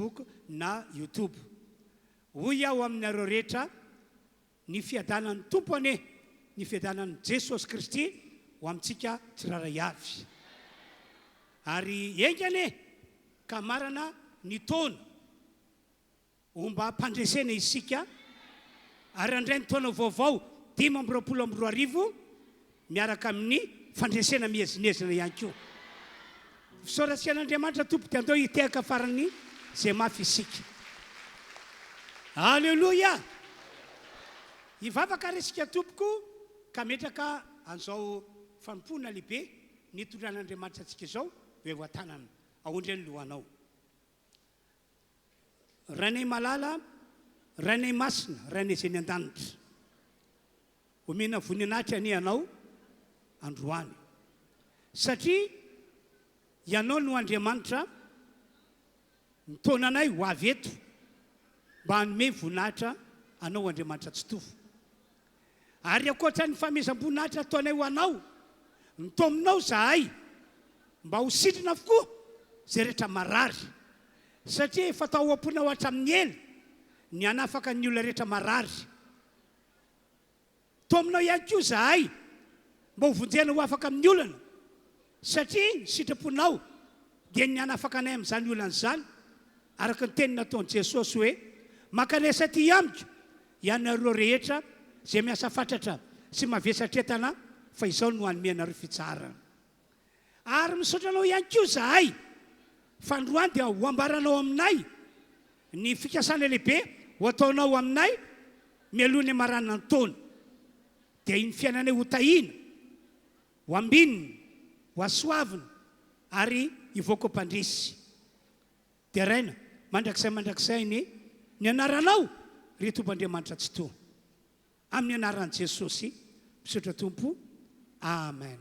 Facebook na YouTube. Hoy aho aminareo rehetra ny fiadanan'ny tompo ane, ny fiadanan'ny Jesosy Kristy ho amintsika tsiraray avy. Ary engane ka marana ny taona omba mpandresena isika, ary andray ny taona vaovao 2022 miaraka amin'ny fandresena mihezinezina ihany koa. Fisaorasian'Andriamanitra tompo dia andao hitehaka farany zay mafy isika. Halleluja! Hivavaka resika tompoko ka metraka an'izao fanompoana lehibe nitondran'Andriamanitra antsika izao hoe voatanana ahondry ny lohanao. Rainay malala, rainay masina, rainay izay ny an-danitra. Omena voninahitra ny anao androany. Satria ianao no Andriamanitra nitaonanay ho avy eto mba hanome voninahitra anao Andriamanitra tsy tovy. Ary akoatra ny famezam-boninahitra ataonay ho anao, nitominao zahay mba ho sitrina avokoa zay rehetra marary. Satria efa tao am-ponao hatramin'ny ela ny hanafaka ny olona rehetra marary. Tominao ihany koa zahay mba ho vonjena ho afaka amin'ny olana, satria ny sitraponao dia ny hanafaka anay amin'izany olana izany, araka ny teny nataon'i Jesosy hoe makanesa ty amiko ianareo rehetra zay miasa fatratra sy mavesatretana, fa izao no hanome anareo fitsarana. Ary misaotra anao ihany koa zahay fa androany dia ho ambaranao aminay ny fikasana lehibe ho ataonao aminay mialohan'ny amaranana ny taona, dia iny fiainanay ho tahina, ho ambinina, ho asoavina ary hivoaka mpandresy. Dia raina mandrakizay ny anaranao ry Tompoandriamanitra tsy toa, amin'ny anaran'i Jesosy misaotra tompo, amen.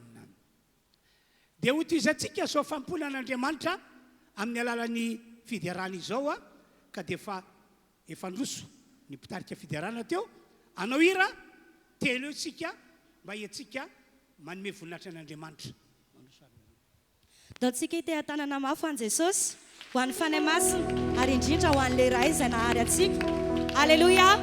Dia ho toizantsika zao famponan'Andriamanitra amin'ny alalan'ny fidiarana izao ka dia efa ndroso ny mpitarika fidiarana teo. Anao hira telo isika mba hiantsika manome voninahitra an'Andriamanitra. Daontsika ite tanana mafy an Jesosy ho an'ny fanahy masina ary indrindra ho an'le raha izay nahary atsika. Alleluia!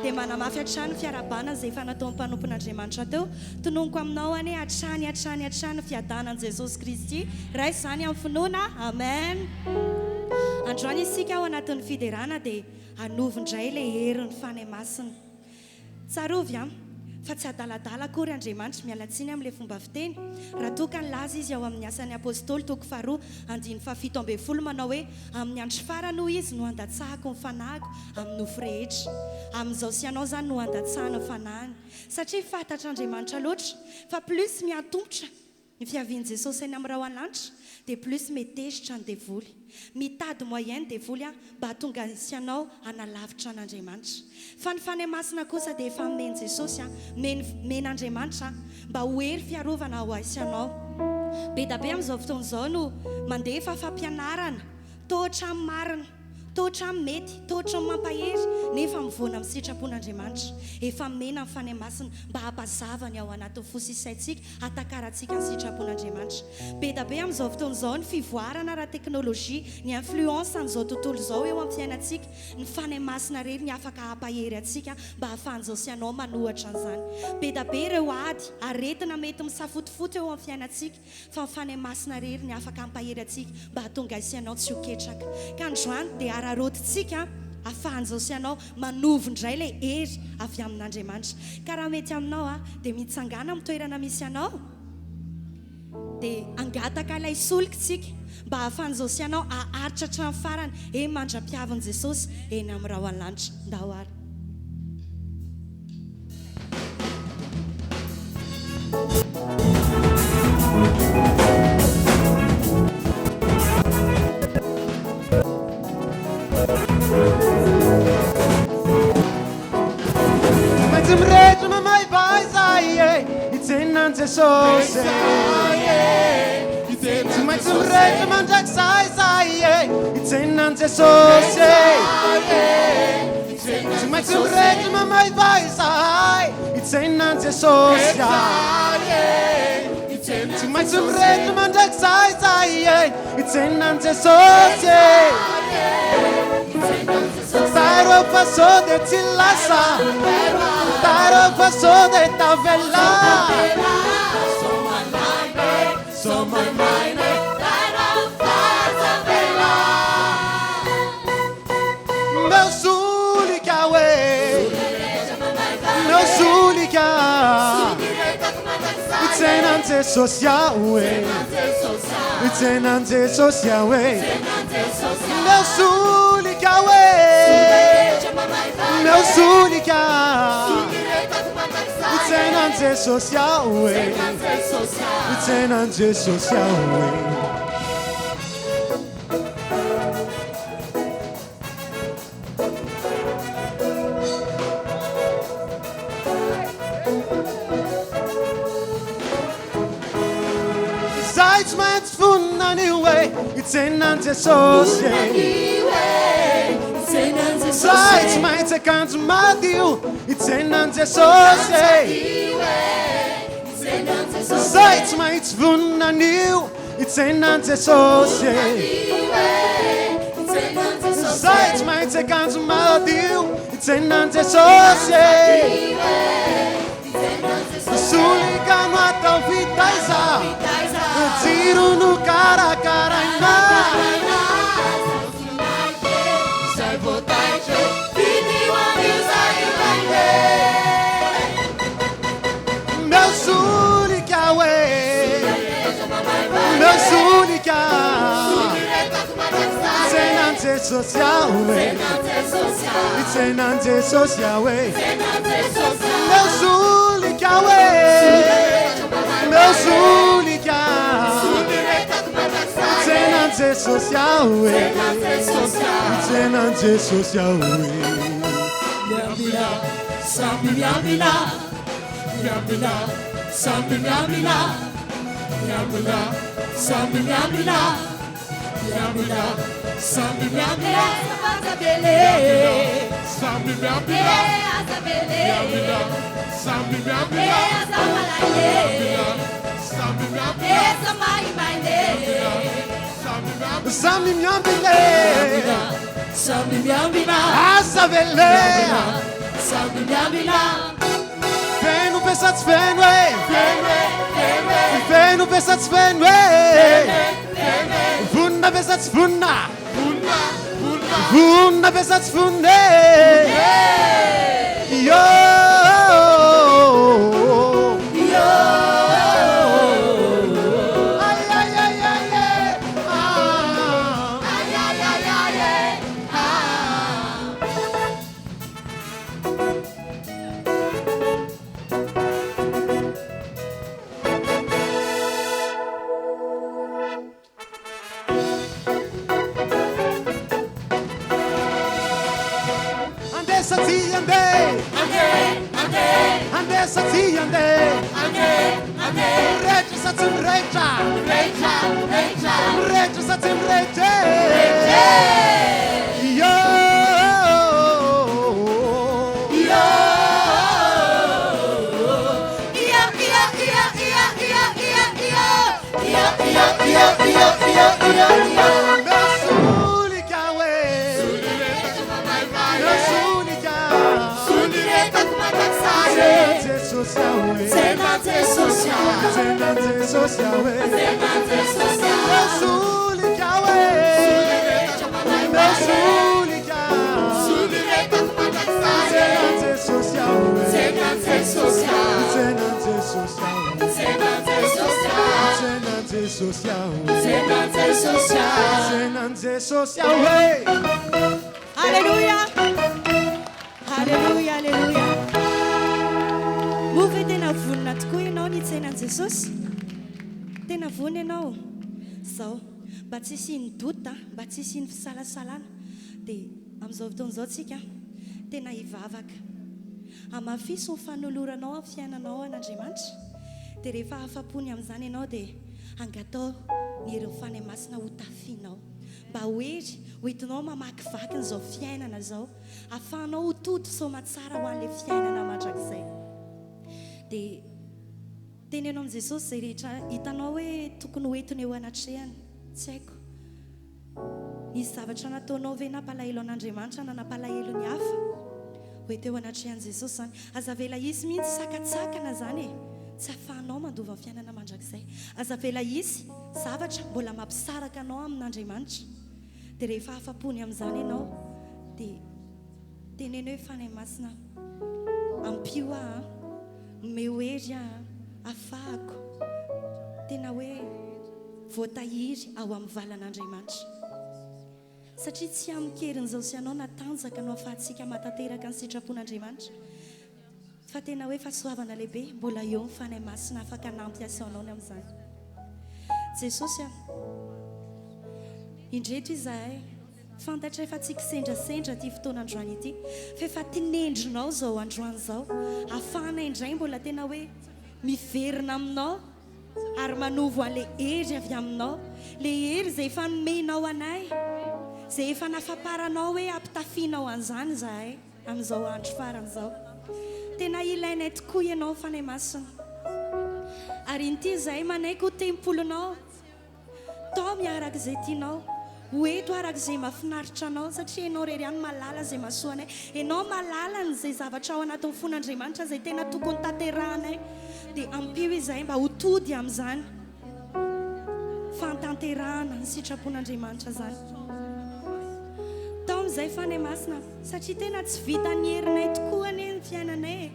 Dia manamafy hatrany fiarabana zay efa natao mpanompon'Andriamanitra teo. Tononoko aminao ane hatrany fiadanan Jesosy Kristy raha izany amin'ny finoana. Amen. Androany isika ao anatin'ny fiderana dia hanovindray le herin'ny fanahy masina. Tsarovy fa tsy adaladala akory Andriamanitra mialatsiny amin'ilay fomba fiteny. Raha toka ny laza izy ao amin'ny asan'ny apôstôly toko 2:17 manao hoe amin'ny andro farany hoy izy no andatsahako ny fanahiko amin'ny nofo rehetra. Amin'izao sy ianao zany no andatsahana ny fanahiny, satria fantatr'Andriamanitra loatra fa plus miantombotra ny fiavian'i Jesosy eny amin'ny raha an-lanitra dia plus metezitra ny devoly, mitady moyen ny devoly mba hatonga sy ianao hanalavitra an'Andriamanitra. Fa ny fanahy masina kosa dia efa men'i Jesosy men'Andriamanitra mba ho hery fiarovana ho azy ianao. Be da be amin'izao fotoana izao no mandefa fampianarana, tohatra amin'ny marina, tohatra amin'ny mety, tohatra amin'ny mampahery, nefa mivoana amin'ny sitrapon'Andriamanitra. Efa mena amin'ny fanahy masina mba hampazavany ao anatin'ny fo sy saintsika, hatakarantsika ny sitrapon'Andriamanitra. Be da be amin'izao fotoana izao ny fivoarana ara teknôlôjia, ny influence amin'izao tontolo izao eo amin'ny fiainantsika, ny fanahy masina rery ny afaka hampahery antsika mba hahafahan'izao sy ianao manohatra an'izany. Be da be ireo ady aretina mety misafotofoto eo amin'ny fiainantsika, fa ny fanahy masina rery ny afaka hampahery antsika mba hahatonga sy ianao tsy ho ketraka. Ka androany dia ararotintsika ahafahan'izao sy ianao manovindray le hery avy amin'Andriamanitra. Ka raha mety aminao dia mitsangana amin'ny toerana misy ianao dia angataka ilay solikatsika mba ahafahan'izao sy ianao aharitra hatramin'ny farany mandra-piavin'i Jesosy eny amin'ny raha an-lanitra. Ndao ary. Jesus, it's my surrender, man, Jack size, it's in Jesus, it's my surrender, my vice, it's in Jesus, it's maitso mirehitra mandraiky zay itsenina Jesosy Tairô fa sode tsy lasa Tairô fa sode tavela meu sulika we meu sulika itsenan Jesosy we itsenan Jesosy we meu sulika we meu sulika itsenan Jesosy we itsenan Jesosy we Zaitz maitz funna niwe itsenan Jesosy Zaitz maitz ekanjo madio itsenan Jesosy Zaitz maitz funna niu itsenan Jesosy Zaitz maitz ekanjo madio itsenan Jesosy Sulika no atao fitaiza Jiro no karakaraina Zay votaitro Video meu sulika we meu sulika itsenan Jesosy we itsenan Jesosy we meu sulika we meu sulika itsenan Jesosy we itsenan Jesosy we Miambila, sambi miambila, miambila, sambi miambila, miambila, sambi miambila, miambila, sambi miambila, sambi miambila, miambila, sambi miambila, sambi miambila, Sambi miambile sambi miambila, Asavele sambi miambila, Fenu pesats fenwe Fenu pesats fenwe Funna pesats funna Funna pesats funne Yo Ay ay ay ay ay Ande sati ande Ande sati ande Recha satim recha Recha satim recha Yo Sulika we Sulika Jesosy we itsenan Jesosy we Sulika we Sulika itsenan Jesosy we itsenan Jesosy itsenan Jesosy we Hallelujah. Hallelujah, hallelujah. Move tena vonina tokoa ianao ny itsenan Jesosy. Tena vony ianao. Zao, mba tsy isiany dota, mba tsy isiany fisalasalana. Dia amin'izao fotoan'izao tsika tena hivavaka. Hamafiso ny fanoloranao amin'ny fiainanao an'Andriamanitra. Dia rehefa afapony amin'izany ianao dia hangatao ny hery fanahy masina ho tafianao. Mba hoery ho hitinao mamakivaky n'izao fiainana zao, ahafahanao ho toto soma tsara ho an'ilay fiainana mandrakizay. Dia tenenao amin'i Jesosy zay rehetra hitanao hoe tokony hoentiny eo anatrehany, tsy haiko. Nisy zavatra nataonao ve nampalahelo an'Andriamanitra na nampalahelo ny hafa? Hoe teo anatrehan'i Jesosy zany. Azavela izy mihitsy sakatsakana zany e. Tsy ahafahanao mandova ny fiainana mandrakizay. Azavela izy zavatra mbola mampisaraka anao amin'Andriamanitra. Dia rehefa afapony amin'izany ianao dia teneny hoe fanahy masina ampio aho, mehoery aho, afahako. Tena hoe voatahiry ao amin'ny valan'Andriamanitra. Satria tsy amin'ny kerin'izao sy anao natanjaka no ahafahantsika matateraka ny sitrapon'Andriamanitra. Fa tena hoe fahasoavana lehibe mbola eo ny fanahy masina afaka nampiasaonao ny amin'izany. Jesosy indreto izahay fantatra efa tsy kisendrasendra ty fotoana androany ity, fa efa tinendrinao zao androany zao, ahafahana indray mbola tena hoe miverina aminao ary manovo an'le hery avy aminao, le hery zay efa nomenao anay, zay efa nafaparanao hoe ampitafianao an'izany zahay amin'izao andro faran'izao. Tena ilainay tokoa ianao fanahy masina. Ary inty zahay manaiky ho tempolonao, tao miaraka izay tianao, hoeto arak'izay mahafinaritra anao, satria ianao rery ihany malala zay mahasoanay. Ianao malala n'izay zavatra ao anatin'ny fon'Andriamanitra zay tena tokony tanterahanay. Dia ampio izahay mba ho tody amin'izany fantanterahana ny sitrapon'Andriamanitra zany. Tao amin'izay fanahy masina, satria tena tsy vita ny herinay tokoa anie ny fiainanay,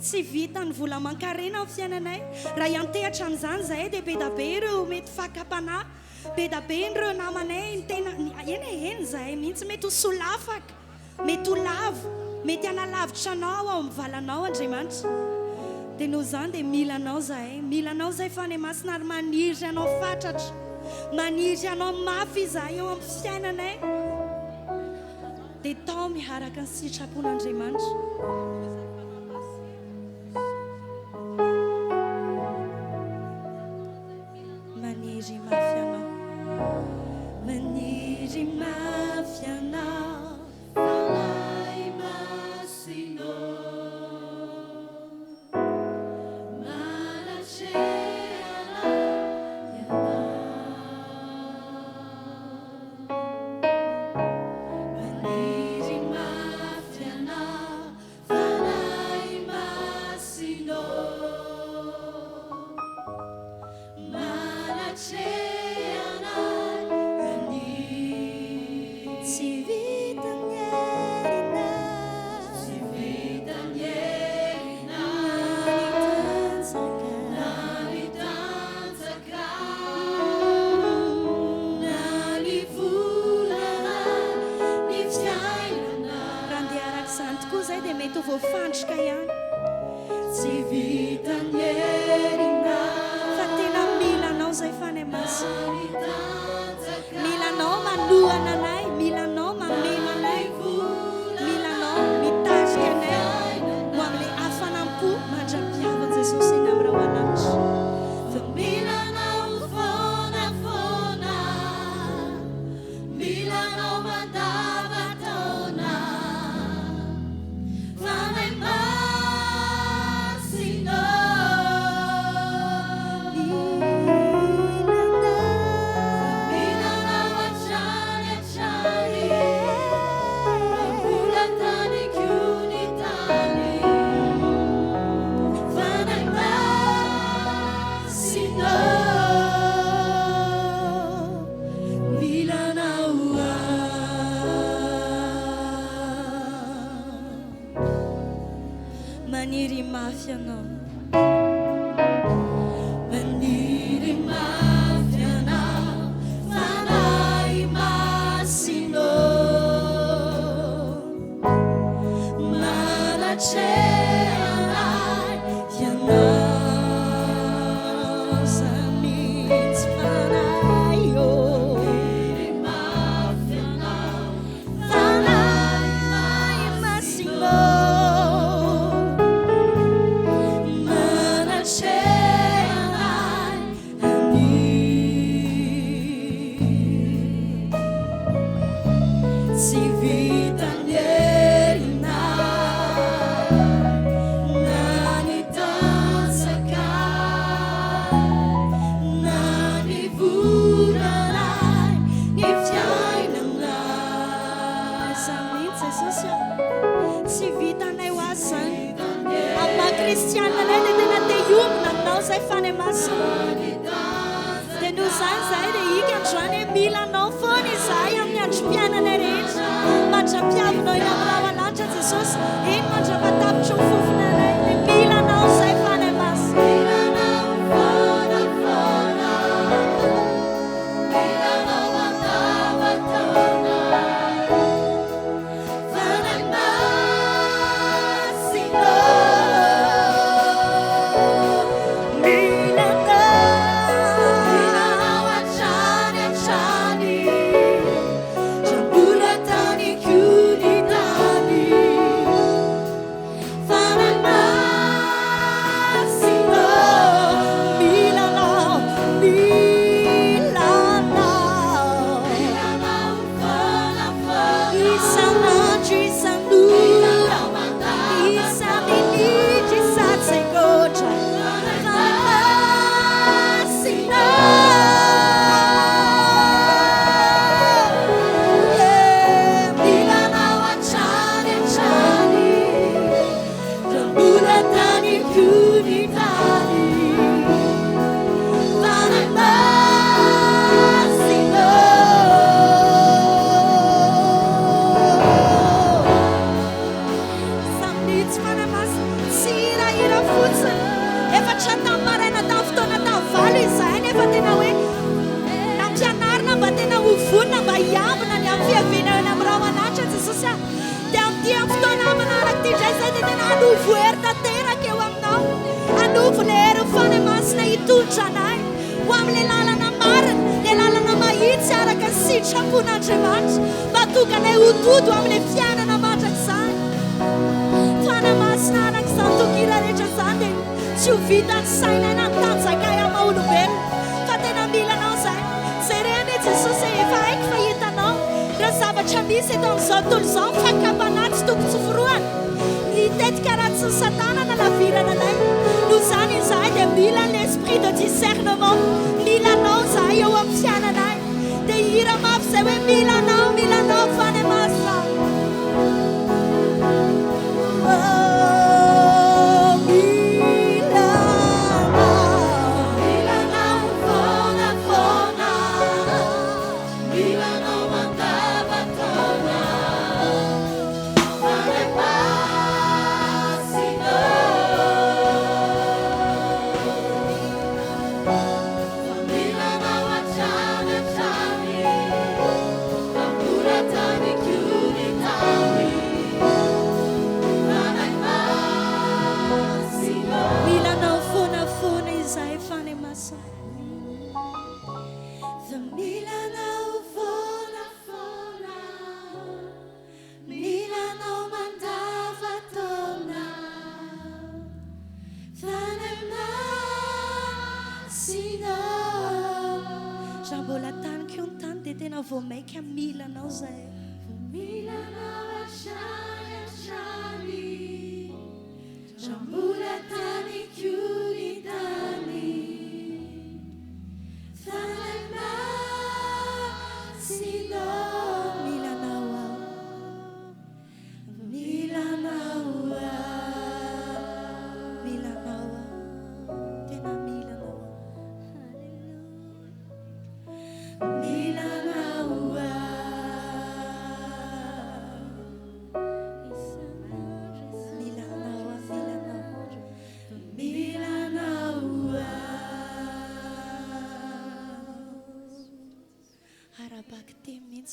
tsy vita ny vola aman-karena ny fiainanay. Raha iantehatra amin'izany zahay dia be da be ireo mety fakapanahy, be da be ireo namanay tena eny zahay mihitsy mety ho solafaka, mety ho lavo, mety hanalavitra anao ao amin'ny valanao Andriamanitra. Dia noho izany dia milanao zahay fanahy masina, ary maniry anao fatratra, maniry anao mafy izahay eo amin'ny fiainanay. Dia tao miharaka ny sitrapon'Andriamanitra. Maniry mafy anao, maniry mafy anao, fanahy masina, zay fany masina dia noho izany zahay dia hika androany hoe mila anao foana izahay amin'ny androm-piainana rehetra mandra-piavinao eny amin'ny raha lanitra jesosy eny mandra-matapitra ho fofona anay dia mila anao zay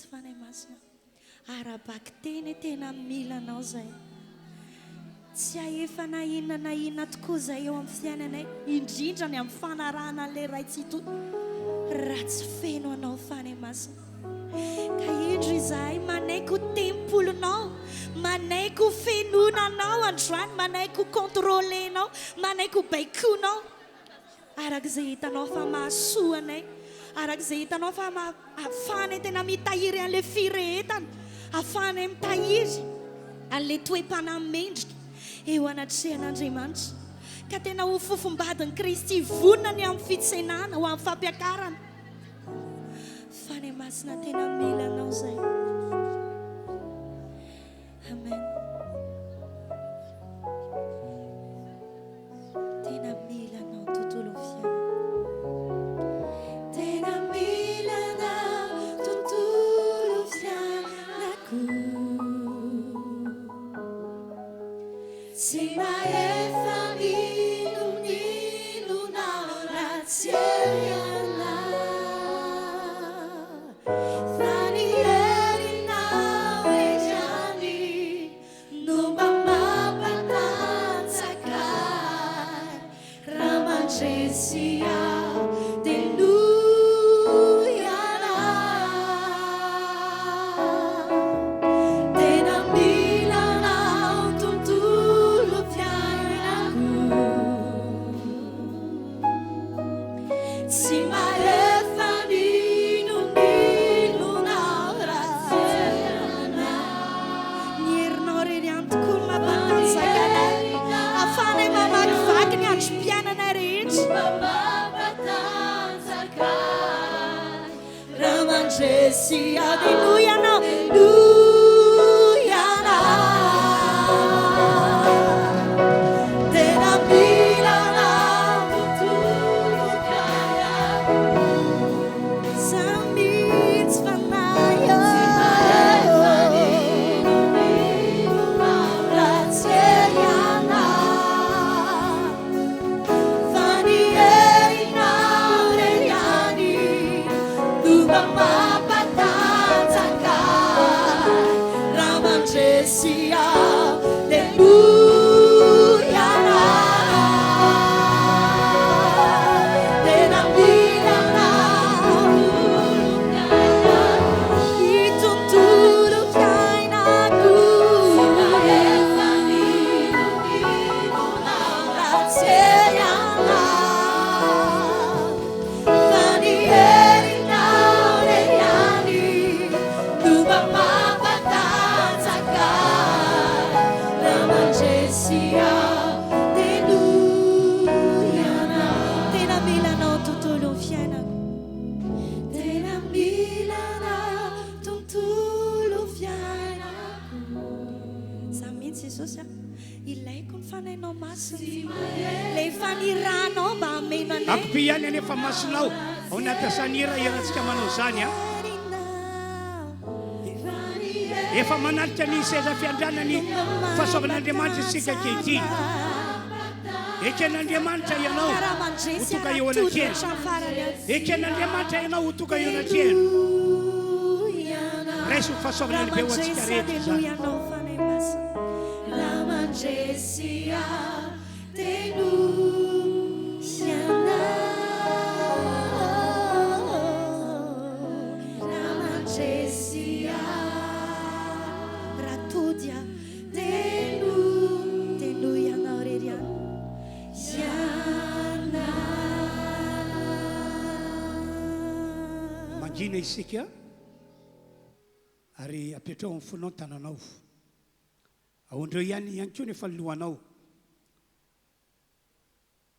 fany masina arabaky teny tena mila anao zay tsy ahefa na inona tokoa zay eo amin'ny fiainanay indrindra ny amin'ny fanarahana le raitsito raha tsy feno anao fany masina ka indro izahay manaiky tempolonao manaiky fenonanao androany manaiky kontrolenao manaiky baikonao arak'izay hitanao fa mahasoanay arak'izay hitanao fa ahafahanay tena mitahiry an'le firehetana ahafahanay mitahiry an'le toe-panamendrika eo anatrehan'Andriamanitra ka tena ho fofombadin'i Kristy vonona ny amin'ny fitsenana ho amin'ny fampiakarana fany masina tena mila anao zay amen tena mila anao tontolo Akpiany anefa masinao ao anaty sanira iaratsika manao zany a efa manalitra ny seza fiandranany fahasoavan'Andriamanitra isika kehitriny eken'Andriamanitra ianao ho toka eo anatrehany eken'Andriamanitra ianao ho toka eo anatrehany raisy ho fahasoavana lehibe ho antsika rehetra zany mangina isika ary apetrao amin'ny fonao ny tananao aondreo ihany koa nefa lohanao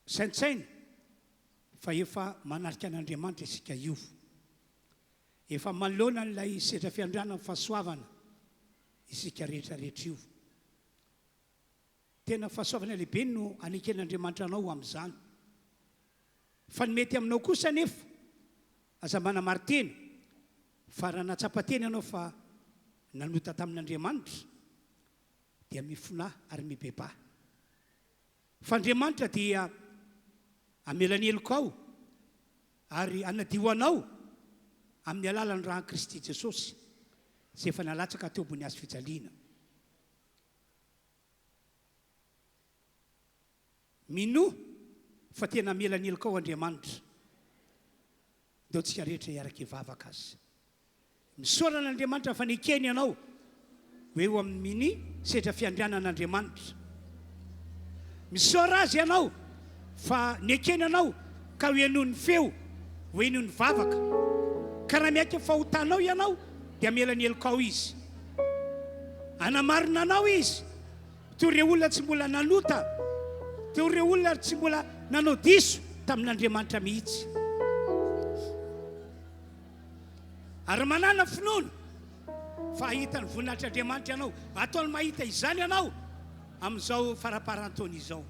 saintsainy fa efa manarika an'Andriamanitra isika io efa manoloana n'ilay sedra fiandrana fahasoavana isika rehetrarehetra io tena fahasoavana lehibe no aneken'Andriamanitra anao amin'izany fa ny mety aminao kosa nefa aza manamaritena fa raha natsapa-teny ianao fa nanota tamin'Andriamanitra dia mifona ary mibeba fa Andriamanitra dia amelany heloka ao ary anadio anao amin'ny alalan'ny raha Kristy Jesosy izay efa nalatsaka teo ambony hazo fijaliana mino fa tena amelany heloka ao Andriamanitra deo tsika rehetra hiaraka hivavaka azy misaorana an'Andriamanitra fa nekeny ianao ho eo amin'ny sedra fiandrianan'Andriamanitra misaora azy ianao fa nekeny ianao ka ho enon'ny feo ho enon'ny vavaka ka raha miaiky fahotanao ianao dia amelany heloka ao izy anamarina anao izy teo ireo olona tsy mbola nanota teo ireo olona tsy mbola nanao diso tamin'Andriamanitra mihitsy ary manana finoana fa ahitany voninahitr'Andriamanitra ianao ataony mahita izany ianao amin'izao faraparan-taona izao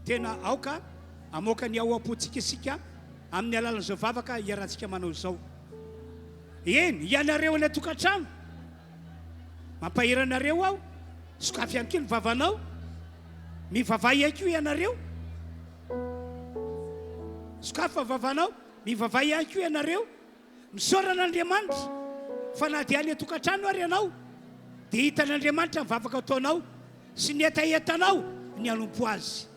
tena aoka amoaka ny ao am-potsika isika amin'ny alalan'izao vavaka iarahantsika manao izao eny ianareo any tokantrano mampahiranareo ao sokafy ihany koa ny vavanao mivavay ihany koa ianareo sokafy vavanao mivavay ihany koa ianareo misaoran'Andriamanitra fa na dia any atokantrano ary ianao dia hitan'Andriamanitra ny vavaka ataonao sy ny etaetanao ny anompo azy.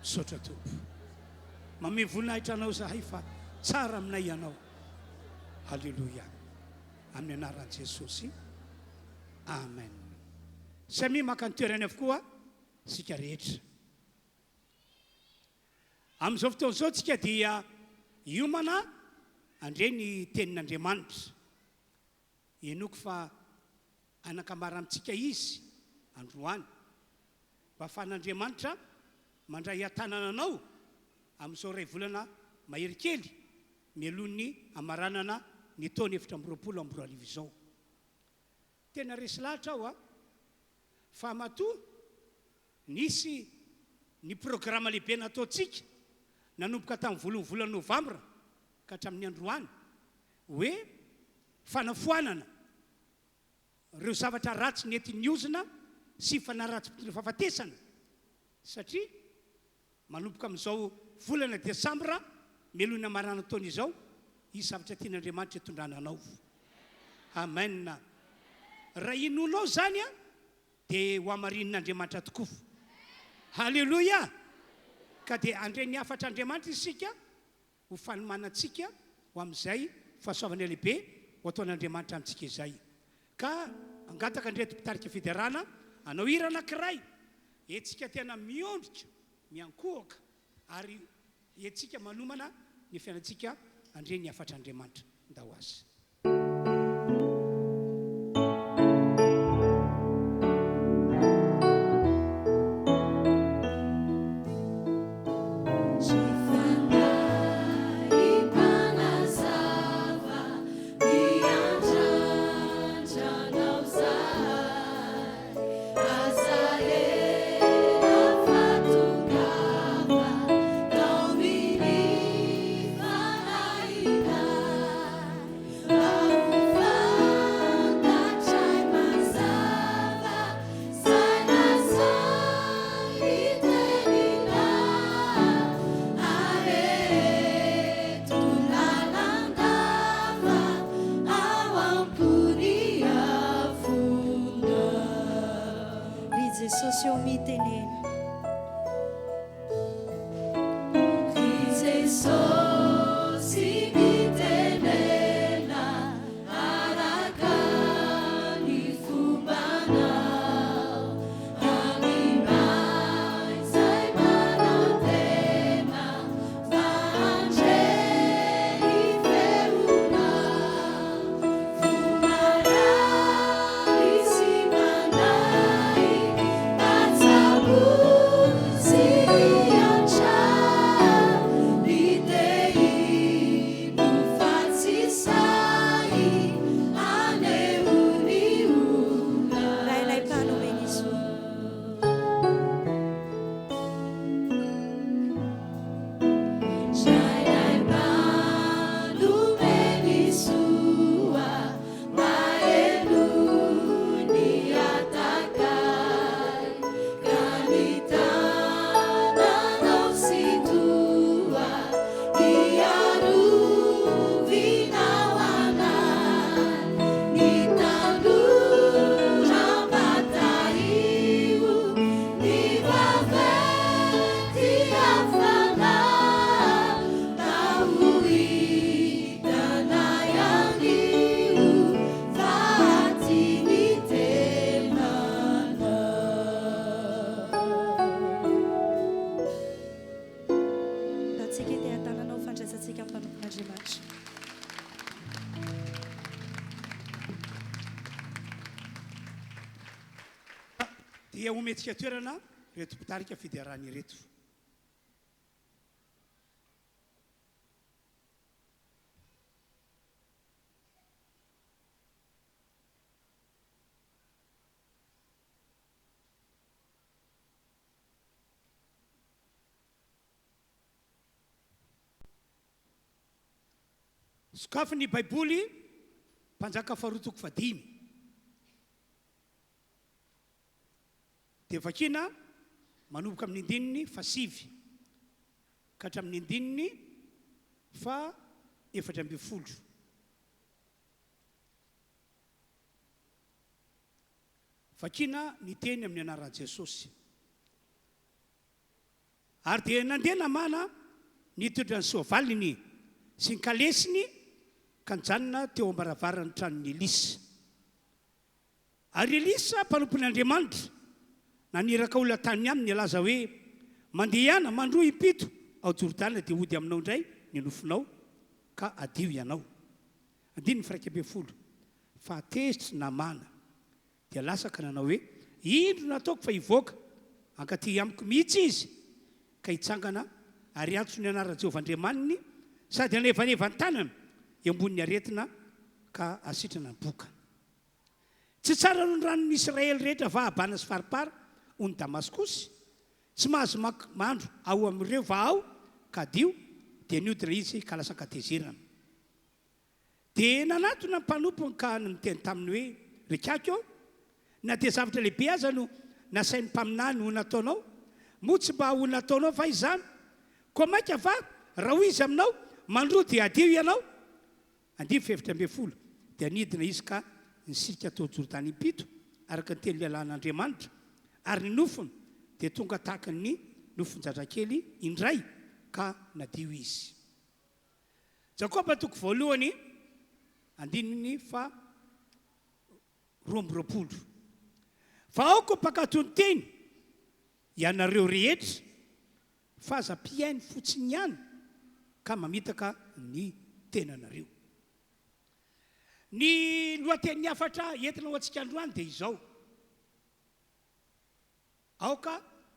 Sotra tompo mame voninahitra anao zahay fa tsara aminay ianao. Halleloia amin'ny anaran'i Jesosy amen. Samy maka ny toerany avokoa sika rehetra amin'izao fotoana izao tsika dia hiomana andre ny tenin'Andriamanitra enoko fa anakamara amintsika izy androany mba ahafahan'Andriamanitra mandray atanana anao amin'izao ray volana mahery kely mialohan'ny amaranana ny taona 2024 izao. Tena resy lahatra aho fa matoa nisy ny programa lehibe nataontsika nanomboka tamin'ny volana novembre ka hatramin'ny androany hoe fanafoanana ireo zavatra ratsy nety niozina sy fanaratsy fahafatesana satria manomboka amin'izao volana desambra mialohan'ny amarana taona izao izy zavatra tian'Andriamanitra hitondrana anao. Amen. Raha inonao zany dia ho amarin'Andriamanitra tokoa. Halleloia. Ka dia andre ny afatr'Andriamanitra isika ho fanomanantsika ho amin'izay fahasoavana lehibe ho ataon'Andriamanitra amintsika izay. Ka angataka andreto mpitarika fiderana anao hira anankiray etsika tena miondrika miankohaka ary etsika manomana ny fiainantsika andre ny afatr'Andriamanitra ndao azy. dia ometsika toerana reto mpitarika fidiarana ireto. Sokafy ny baiboly mpanjaka faharotoko fadimy. Dia vakina manomboka amin'ny andininy fasivy ka hatramin'ny andininy fa 70. Vakina ny teny amin'ny anaran'i Jesosy. Ary dia nandeha namana nitondra ny soavaliny sy ny kalesiny ka nijanona teo ambaravarany tranon'ny Elisa. Ary Elisa mpanompon'Andriamanitra naniraka olona tany aminy laza hoe mandeha ihana mandroa impito ao Jordana dia hody aminao indray ny nofinao ka adio ianao. 11 fa atezitra namana dia lasaka nanao hoe indro nataoko fa hivoaka ankaty amiko mihitsy izy ka hitsangana ary antso ny anara Jehovah Andriamaniny sady anevanevany tanana eo amboniny aretina ka asitrana ny boka. Tsy tsara no ranon'ny Israely rehetra vahabana sy faripara ony Damaskosy tsy mahazo mandro ao amin'ireo vahao ka dio dia niodina izy ka lasa katezerana. Dia nanatona ny mpanompony ka niteny taminy hoe rekako na dia zavatra lehibe aza no nasain'ny mpaminany ho nataonao moa tsy mba ho nataonao fa izany koa maika fa raha ho izy aminao mandroa dia adio ianao. 12 dia nidina izy ka nisika tao Jordana impito araka ny teny lelan'Andriamanitra ary ny nofony dia tonga tahaka ny nofon-jandrakely indray ka nadio izy. Jakoba 1 andininy fa 20. Fa aoko mpakatony teny ianareo rehetra fa aza mpiainy fotsiny ihany ka mamitaka ny tenanareo. Ny lohateny hafatra entina ho antsika androany dia izao: aoka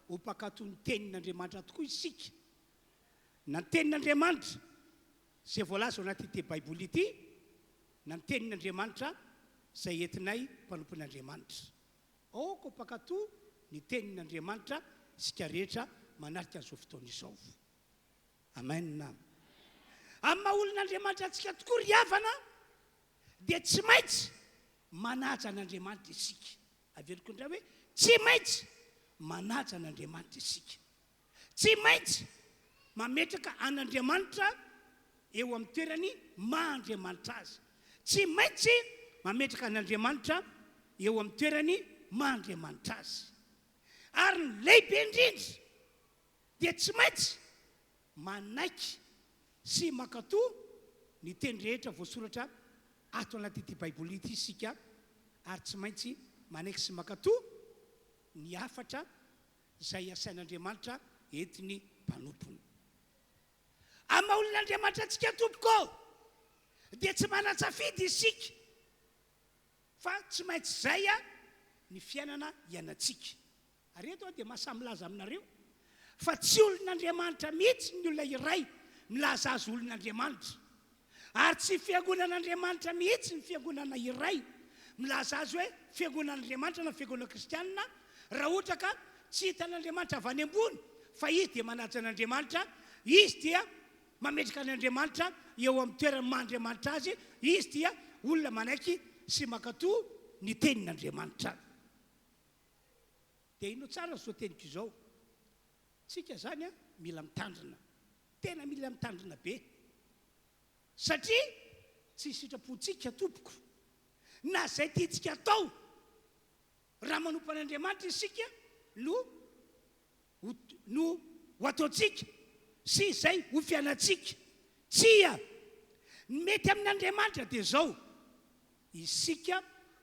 ho mpakatony tenin'Andriamanitra tokoa isika. Na ny tenin'Andriamanitra izay voalaza ao anaty baiboly ity na ny tenin'Andriamanitra izay entinay mpanompon'Andriamanitra. Aoka ho mpakatò ny tenin'Andriamanitra isika rehetra manarika an'izao fotoana izao. Amen. Amin'ny maha olon'Andriamanitra antsika tokoa ry havana dia tsy maintsy manaja an'Andriamanitra isika. Averiko indray hoe tsy maintsy manaja an'Andriamanitra isika. Tsy maintsy mametraka an'Andriamanitra eo amin'ny toerany maha-Andriamanitra azy. Tsy maintsy mametraka an'Andriamanitra eo amin'ny toerany maha-Andriamanitra azy. Ary ny lehibe indrindra dia tsy maintsy manaiky sy makatò ny teny rehetra voasoratra ato anaty baiboly ity isika, ary tsy maintsy manaiky sy makatò ny hafatra izay asain'Andriamanitra entiny mpanompony. Amin'ny maha olon'Andriamanitra antsika tompoko dia tsy manan-tsafidy isika fa tsy maintsy izay ny fiainana ianantsika. Ary eto dia mahasamilaza aminareo fa tsy olon'Andriamanitra mihitsy ny olona iray milaza azy olon'Andriamanitra, ary tsy fiangonan'Andriamanitra mihitsy ny fiangonana iray milaza azy hoe fiangonan'Andriamanitra na fiangonana kristianina raha ohatra ka tsy hitan'Andriamanitra avy any ambony fa izy dia manaja an'Andriamanitra, izy dia mametraka an'Andriamanitra eo amin'ny toerany maha-Andriamanitra azy, izy dia olona manaiky sy makatò ny tenin'Andriamanitra. Dia ino tsara zao teniko izao, tsika zany mila mitandrina, tena mila mitandrina be, satria tsy sitrapontsika tompoko na zay tiantsika atao raha manompo an'Andriamanitra isika no ho ataontsika sy izay ho fiainantsika. Tsia ny mety amin'Andriamanitra dia zao: isika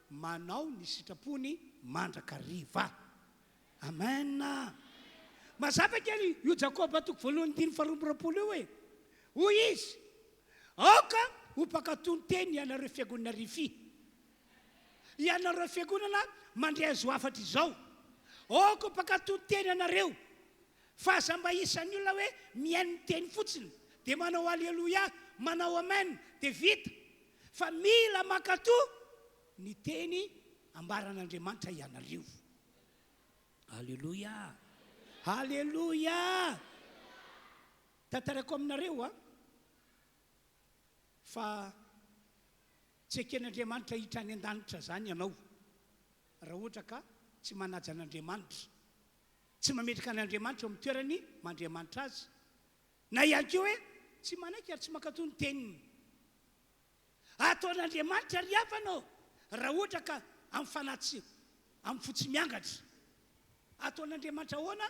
manao ny sitrapony mandrakariva. Amen. Mazava kely io Jakoba 1:20 io hoe hoy izy: aoka ho mpakatò ny teny ianareo fiangonana RHEFI, ianareo fiangonana mandray azo hafatra izao, oko mpakatony teny anareo fa aza mba isan'ny olona hoe miainy teny fotsiny dia manao aleloia manao amen dia vita fa mila makato ny teny ambaran'Andriamanitra ianareo. Aleloia, aleloia. Tantarako aminareo fa tsy eken'Andriamanitra hiditra any an-danitra zany ianao raha ohatra ka tsy manaja an'Andriamanitra, tsy mametraka an'Andriamanitra eo amin'ny toerany mandriamanitra azy, na ihany koa hoe tsy manaiky ary tsy makato ny teniny. Ataon'Andriamanitra ry hafanao raha ohatra ka amin'ny fanatsy amin'ny fotsy miangatra. Ataon'Andriamanitra ahoana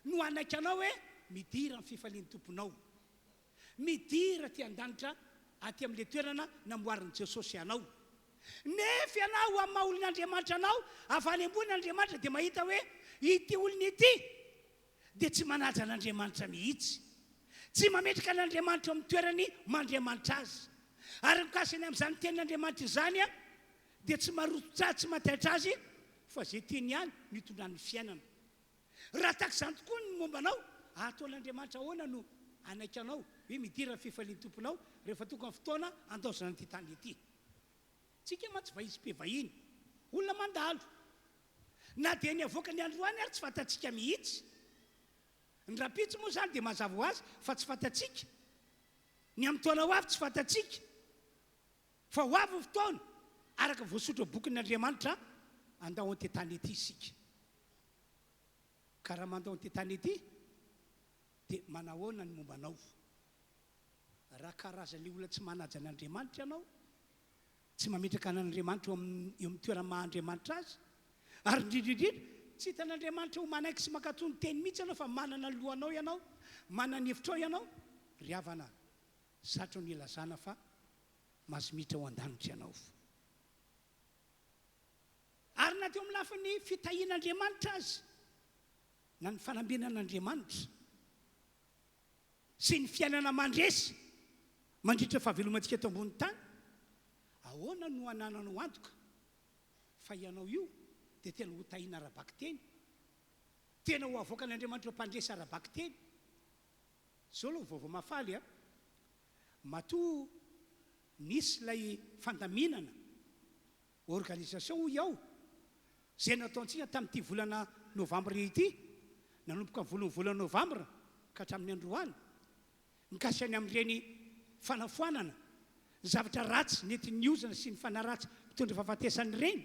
no anaiky anao hoe midira amin'ny fifalian'ny tomponao, midira ty an-danitra aty amin'ilay toerana namboarin'i Jesosy anao. Nefa ianao amin'ny maha olon'Andriamanitra anao avy any ambon'Andriamanitra dia mahita hoe ity olona ity dia tsy manaja an'Andriamanitra mihitsy, tsy mametraka an'Andriamanitra amin'ny toerany mandriamanitra azy. Ary mikasiny amin'izany tenin'Andriamanitra izany dia tsy marototra tsy mataitra azy fa zay teny ihany mitondran'ny fiainana. Raha tahaka izany tokoa ny mombanao, ataon'Andriamanitra ahoana no anaiky anao hoe midira fifalian'ny tomponao rehefa tonga ny fotoana andaozana an'ity tany ity. Tsika mantsy vahizy-pe vahiny, olona mandalo, na dia ny avoaka ny androany ary tsy fantatsika mihitsy. Ny rapitsy moa zany dia mazava ho azy fa tsy fantatsika, ny amin'ny taona ho avy tsy fantatsika, fa ho avy ny fotoana araka voasotra bokin'Andriamanitra andao an'ity tany ity isika. Ka raha mandao an'ity tany ity dia manahoana ny mombanao? Raha karazan'ilay olona tsy manaja an'Andriamanitra ianao, tsy mametraka an'Andriamanitra eo amin'ny toerana maha-Andriamanitra azy, ary indrindrindrindra tsy hitan'Andriamanitra ho manaiky sy makato ny teny mihitsy ianao fa manana ny lohanao ianao, manana ny hevitrao ianao, ry havana satro ny ilazana fa mahazo miditra ao an-danitra ianao. Ary na teo amin'ny lafin'ny fitahian'Andriamanitra azy na ny fanambinan'Andriamanitra sy ny fiainana mandresy mandritra fahavelomantsika eto ambony tany, ahoana no anananao antoka fa ianao io dia tena ho tahiana arabaky teny, tena ho avoaka an'Andriamanitra mpandresy arabaky teny. Zao aloha vaovao mafaly matoa nisy ilay fandaminana organisation iao zay nataontsika tamin'ity volana novembre ity, nanomboka amin'ny volana novembre ka hatramin'ny androany, mikasany amin'ireny fanafoanana zavatra ratsy nety niozana sy ny fanaratsy mitondra fahafatesany reny.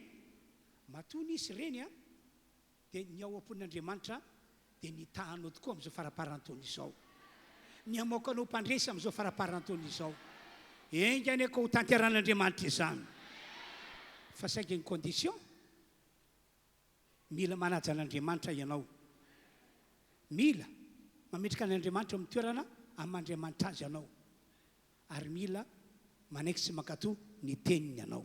Matoa nisy reny dia ny ao am-pon'Andriamanitra dia nitahanao tokoa amin'izao faraparan-taona izao, ny amoakanao mpandresy amin'izao faraparan-taona izao. Engany ako ho tanteran'Andriamanitra izany, fa saingy ny condition mila manaja an'Andriamanitra ianao, mila mametraka an'Andriamanitra amin'ny toerana amin'Andriamanitra azy ianao, ary mila manaiky sy makato ny teniny ianao.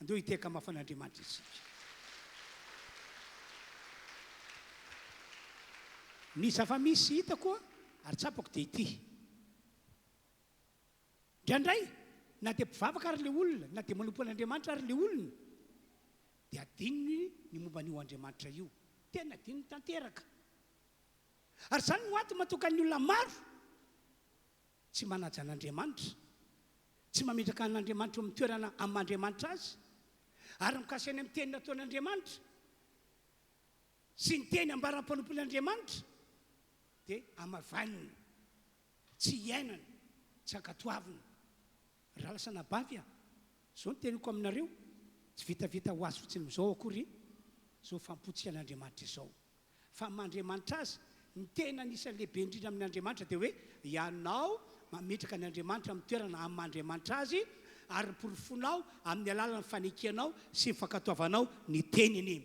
Andeo hiteka mafan'Andriamanitra isika. Ny zava-misy hitako ary tsapako dia ity: indraindray na dia mpivavaka ary le olona, na dia manompo an'Andriamanitra ary le olona, dia adininy ny momba n'io Andriamanitra io, tena adininy tanteraka. Ary izany no antony mahatonga ny olona maro tsy manaja an'Andriamanitra, tsy mametraka an'Andriamanitra amin'ny toerana amin'Andriamanitra azy, ary mikasany amin'ny teny nataon'Andriamanitra sy ny teny ambaram-panompon'Andriamanitra dia amavanina, tsy iainana, tsy ankatoavina. Raha lasa nabavy zao ny teniko aminareo, tsy vitavita ho azy fotsiny amin'izao akory zao fampotsika an'Andriamanitra izao, fa amin'Andriamanitra azy ny tena anisan'ny lehibe indrindra amin'ny Andriamanitra dia hoe ianao mametraka an'Andriamanitra amin'ny toerana amin'Andriamanitra azy, ary porofonao amin'ny alalan'ny fanekenao sy fankatoavanao ny teniny.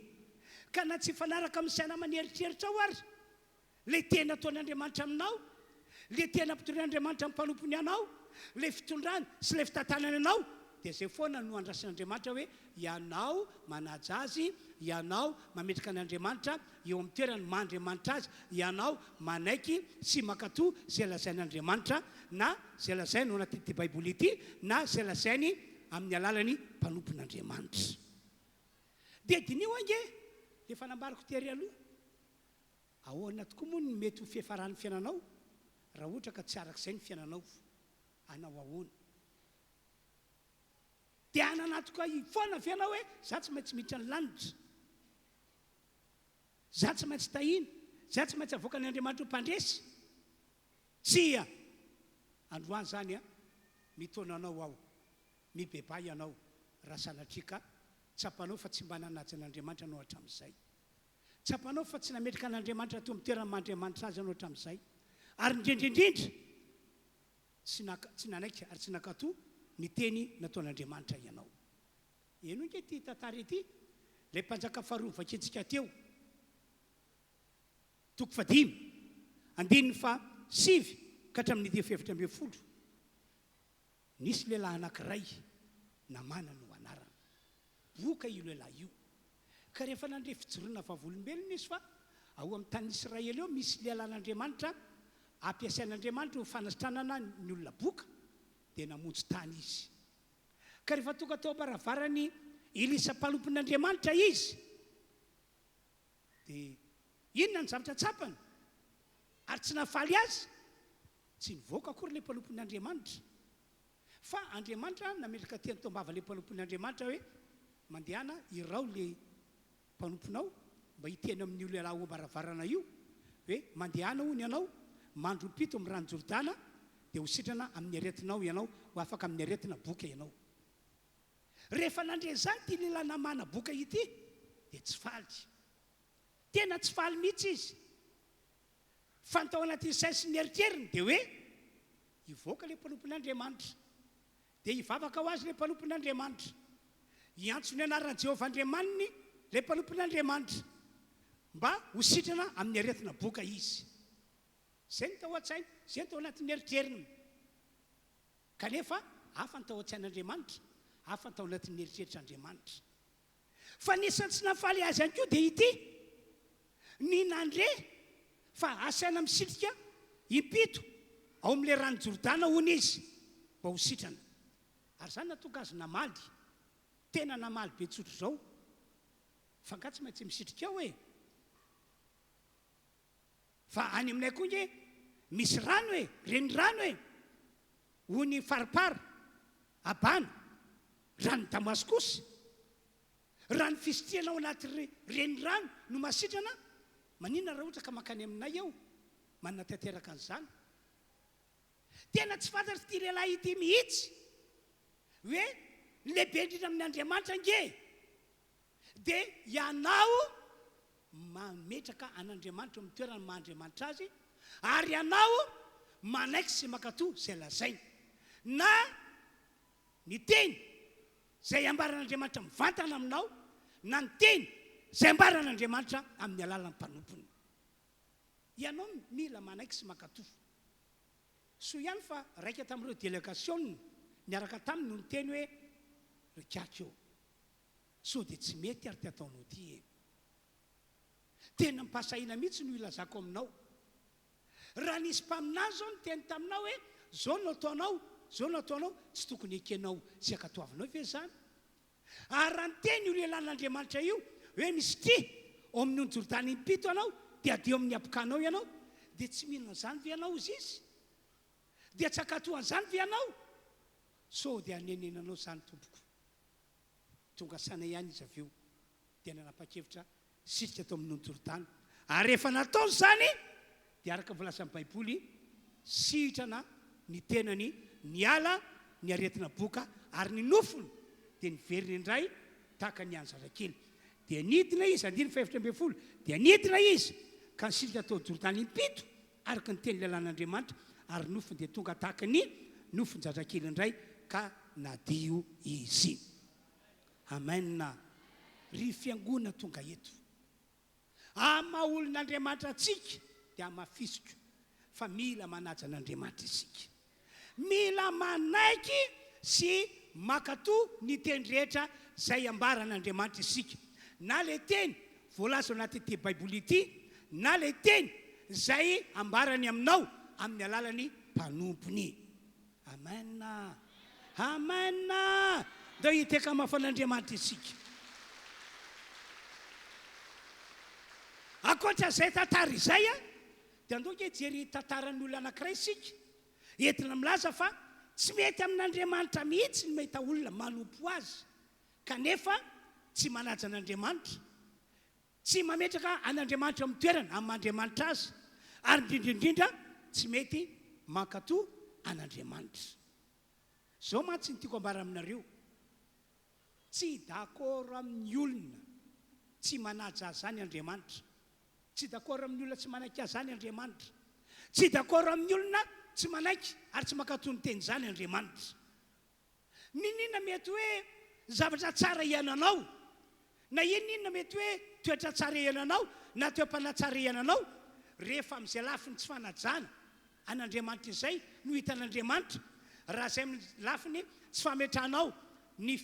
Ka na tsy fanaraka amin'ny saina maneritreritra ao ary le tena ataon'Andriamanitra aminao, le tena ampiton'Andriamanitra amin'ny mpanompony anao, le fitondrany sy le fitantanany anao, dia zay foana no andrasan'Andriamanitra hoe ianao manaja azy, ianao mametraka an'Andriamanitra eo amin'ny toerany mandriamanitra azy, ianao manaiky sy makato zay lazain'Andriamanitra, na zay lazainy ao anatin'ity baiboly ity, na zay lazainy amin'ny alalan'ny mpanompon'Andriamanitra. Dia dinio ange dia fanambariko tery aloha ahoana tokoa moa ny mety ho fiafaran'ny fiainanao raha ohatra ka tsy arak'izay ny fiainanao anao ahoana dia ananatoka foana fiainao hoe za tsy maintsy miditra ny lanitra za tsy maintsy tahina za tsy maintsy avoaka ny Andriamanitra ho mpandresy tsia androany zany a mitona anao ao mibebay anao raha sanatrika tsapanao fa tsy mba nanaja an'Andriamanitra anao hatramin'izay tsapanao fa tsy nametraka an'Andriamanitra to amin'ny toerana mandriamanitra azy anao hatramin'izay ary indrindrindrindra tsy nanaiky ary tsy nakatoa ny teny nataon'Andriamanitra ianao eno nge ty tantara ity lay mpanjaka faharoa vaketsika teo toko 5 andininy fa 7 ka hatramin'ny 10 nisy lehilahy anankiray namana no anarana boka io lehilahy io ka rehefa nandre fijoroana vavolombelona izy fa ao amin'ny tany Israely eo misy lehilahin'Andriamanitra ampiasain'Andriamanitra ho fanasitranana ny olona boka dia namonjy tany izy ka rehefa tonga tao am-baravarany ilisam-palompon'Andriamanitra izy dia inona ny zavatra tsapany ary tsy nafaly azy tsy nivoaka akory ilay mpalompon'Andriamanitra fa Andriamanitra nametraka teny tombava ilay mpalompon'Andriamanitra hoe mandehana irao ilay mpanomponao mba hiteny amin'ny olo lahy am-baravarana io hoe mandehana hono ianao mandro pito amin'ny rano Jordana dia ho sitrana amin'ny aretinao ianao ho afaka amin'ny aretina boka ianao rehefa nandre zany ty lehilahy namana boka ity dia tsy faly tena tsy faly mihitsy izy fa nytao anatin'ny sainy sy ny eritreriny dia hoe hivoaka ilay mpanompon'Andriamanitra dia hivavaka ho azy ilay mpanompon'Andriamanitra hiantso ny anaran'i Jehovah Andriamaniny ilay mpanompon'Andriamanitra mba ho sitrana amin'ny aretina boka izy zay ny tao an-tsainy zay ny tao anatin'ny eritreriny kanefa hafa ny tao an-tsain'Andriamanitra hafa ny tao anatin'ny eritreritr'Andriamanitra fa nisany tsy nafaly azy ihany koa dia ity ny nandre fa asaina misitrika impito ao amin'ilay rano Jordana hono izy mba ho sitrana ary zany natonga azy namaly tena namaly be tsotro zao fa nga tsy maintsy misitrika ao e fa any aminay koa nge misy rano e renirano e hony faripara abana rano Damaskosy rano fisitriana ao anaty renirano no masitrana maninona raha ohatra ka makany aminay ao manana tanteraka an'izany tena tsy fantatry ty lehilahy ity mihitsy hoe lehibe indrindra amin'ny Andriamanitra nge dia ianao mametraka an'Andriamanitra amin'ny toerana mahandriamanitra azy ary ianao manaiky sy makatoa zay lazainy na ny teny zay ambaran'Andriamanitra mivantana aminao na ny teny zay ambaran'Andriamanitra amin'ny alalan'ny mpanompony ianao mila manaiky sy makatoa so ihany fa raika tamin'ireo délégation niaraka taminy no ny teny hoe rekako eo so dia tsy mety ary ty ataonao ty e tena mipasahina mihitsy no ilazako aminao raha nisy mpaminazy zao ny teny taminao hoe zao no ataonao zao no ataonao tsy tokony ekenao sy akatoavinao ve zany ary raha ny teny io lehilahin'Andriamanitra io hoe misy ty ao amin'ny ony Jordana impito anao dia adio amin'ny apokanao ianao dia tsy mihinana zany ve ianao izy izy dia tsy akatoan'izany ve ianao so dia anenenanao zany tompoko tonga sana ihany izy aveo dia nanapa-kevitra sitrika tao amin'ny ony Jordana ary rehefa natao zany dia araka voalaza amin'ny Baiboly sitrana ny tenany niala ny aretina boka ary ny nofony dia niveriny indray tahaka ny Androndrakely dia nidina izy 5:12 dia nidina izy ka nisitrika tao Jordana impito araka ny teny lehilahin'Andriamanitra ary nofony dia tonga tahaka ny nofon-Jandrakely indray ka nadio izy amen ry fiangona tonga eto ama olon'Andriamanitra atsika dia amafisiko fa mila manaja an'Andriamanitra isika mila manaiky sy makatoa ny teny rehetra zay ambaran'Andriamanitra isika na le teny voalaza anaty ty Baiboly ity na le teny zay ambarany aminao amin'ny alalany mpanompony amen amen. 对于这个麻烦人家嘛的事情。akoatra zay tantara izay a dia andoka jery tantaran'olona anankiray isika entina milaza fa tsy mety amin'Andriamanitra mihitsy ny mahita olona manompo azy kanefa tsy manaja an'Andriamanitra tsy mametraka an'Andriamanitra amin'ny toerana amin'Andriamanitra azy ary indrindrindrindra tsy mety mankatoa an'Andriamanitra. Zao mantsy ny tiako ambara aminareo, tsy d'accord amin'ny olona tsy manaja azany Andriamanitra, tsy d'accord amin'ny olona tsy manaiky azany Andriamanitra, tsy d'accord amin'ny olona tsy manaiky ary tsy mankatoa ny teny zany Andriamanitra. Ninona mety hoe zavatra tsara iananao, na inona mety hoe toetra tsara iananao, na toepana tsara iananao, rehefa amin'izay lafiny tsy fanajana an'Andriamanitra izay no hitan'Andriamanitra. Raha izay lafiny tsy fametranao ny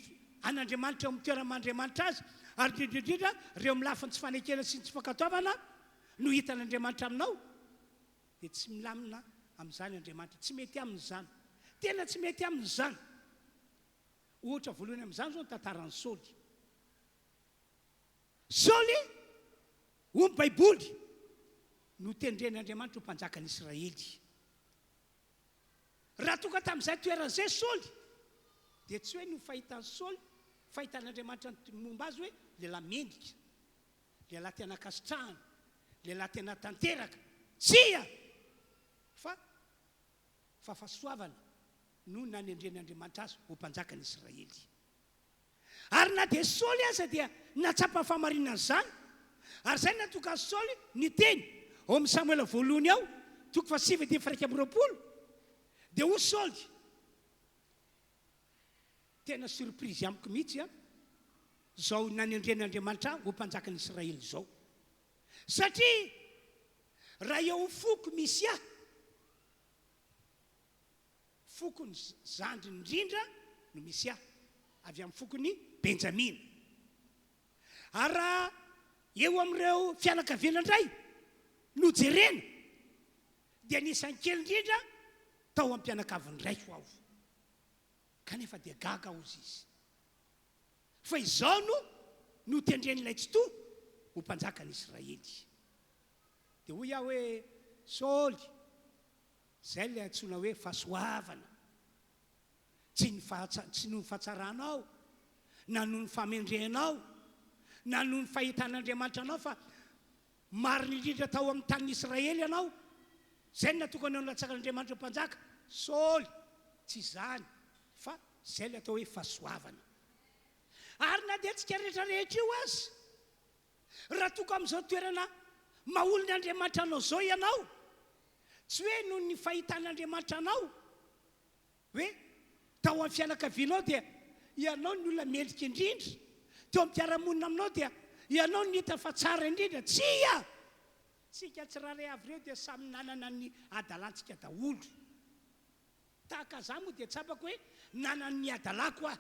an'Andriamanitra amin'ny toerana m'Andriamanitra azy, ary indrindrindrindra ireo amin'ny lafiny tsy fanekena sy tsy fankatoavana no hitan'Andriamanitra aminao, dia tsy milamina amin'izany Andriamanitra, tsy mety amin'izany, tena tsy mety amin'izany. Ohatra voalohany amin'izany zao ny tantaran'ny Saoly. Saoly ho Baiboly no tendren'Andriamanitra ho mpanjakan'Israely. Raha tonga tamin'izay toeran'izay Saoly, dia tsy hoe no fahitan'ny Saoly, fahitan'Andriamanitra momba azy hoe lehilahy mendrika, lehilahy tena kasitrahana, lehilahy tena tanteraka, tsia fa fahasoavana no nanendren'Andriamanitra azy ho mpanjakan'Israely. Ary na dia Saoly aza dia natsapa famarinana izany, ary zay natonga Saoly ny teny ao amin'ny Samuela voalohany ao 7:20 dia ho Saoly tena surprise amiko mihitsy zao nanendren'Andriamanitra ho mpanjakan'Israely zao, satria raha eo foko misy fokony zandry indrindra no misy avy amin'ny fokony Benjamina. Ary raha eo amin'ireo fianakaviana indray no jerena dia nisan'ny kely indrindra tao amin'ny mpianakaviny raiko aho, kanefa dia gaga ozy izy, fa izao no tendren'ilay tsy toa ho mpanjakan'Israely. Dia hoy aho hoe Saoly, zay ilay antsoina hoe fahasoavana, tsy noho ny fahatsaranao, na noho ny famendrenao, na noho ny fahitan'Andriamanitra anao, fa marina indrindra tao amin'ny tanin'Israely ianao, zay no natokana ao latsakan'Andriamanitra ho mpanjaka. Saoly tsy izany, fa zay ilay atao hoe fahasoavana. Ary na dia tsika rehetrarehetra io azy, raha tonga amin'izao toerana maolon'ny Andriamanitra anao zao ianao, tsy hoe noho ny fahitan'Andriamanitra anao hoe tao amin'ny fianakavianao dia ianao ny olona mendrika indrindra, teo amin'ny mpiaramonina aminao dia ianao ny hita fa tsara indrindra. Tsia, tsika tsiraray avy ireo dia samy nanana ny adalantsika daholo. Tahaka za moa dia tsapako hoe nanana ny adalako aho,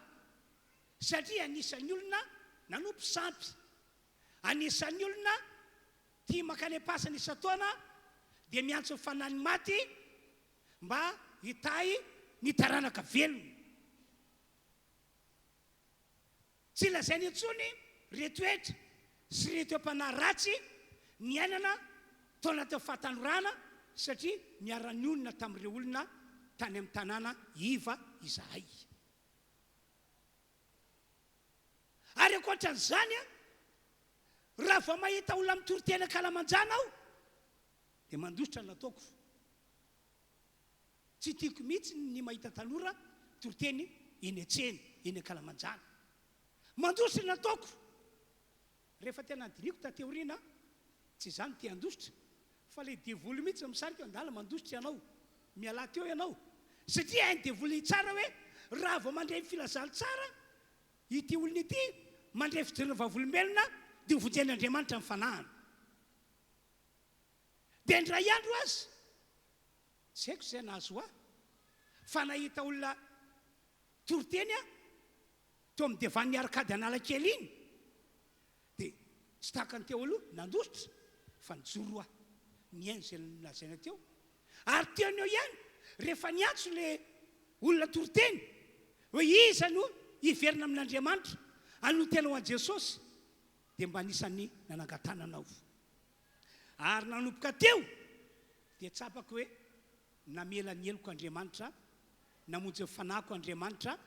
satria anisan'ny olona nanompo sampy, anisan'ny olona tia makany pasana isan-taona dia miantso ny fanany maty mba hitahy ny taranaka velona. Tsy lazainy intsony retoetra sy retoam-panahy ratsy ny ainana tao anaty fahatanorana, satria niara-ny olona tamin'ireo olona tany amin'ny tanàna iva izahay. Ary ankoatran'izany raha vao mahita olona mitorotena kalamanjana aho dia mandositra nataoko. Tsy tiako mihitsy ny mahita tanora toroteny eny an-tsena eny an-kalamanjana, mandositra nataoko. Rehefa tena andiniko tateoriana tsy izany tia andositra, fa ilay devoly mihitsy misarika andala mandositra ianao, miala teo ianao, satria hainy devoly tsara hoe raha vao mandray filazany tsara ity olona ity, mandray fijerena vavolombelona dia hovonjen'Andriamanitra ny fanahana. Dia indray andro azy tsy haiko izay nahazo ahy, fa nahita olona toroteny teo amin'ny devan'ny arkady Analakely iny, dia tsy tahaka ny teo aloha nandositra, fa nijoro aho niaino izay nolazaina teo. Ary teony eo ihany rehefa niantso le olona toroteny hoe iza no hiverina amin'Andriamanitra, anotena ho an'i Jesosy, dia mba anisan'ny nanangatananao. ary nanomboka teo dia tsapako hoe namela ny eloko Andriamanitra, namonjy fanako Andriamanitra,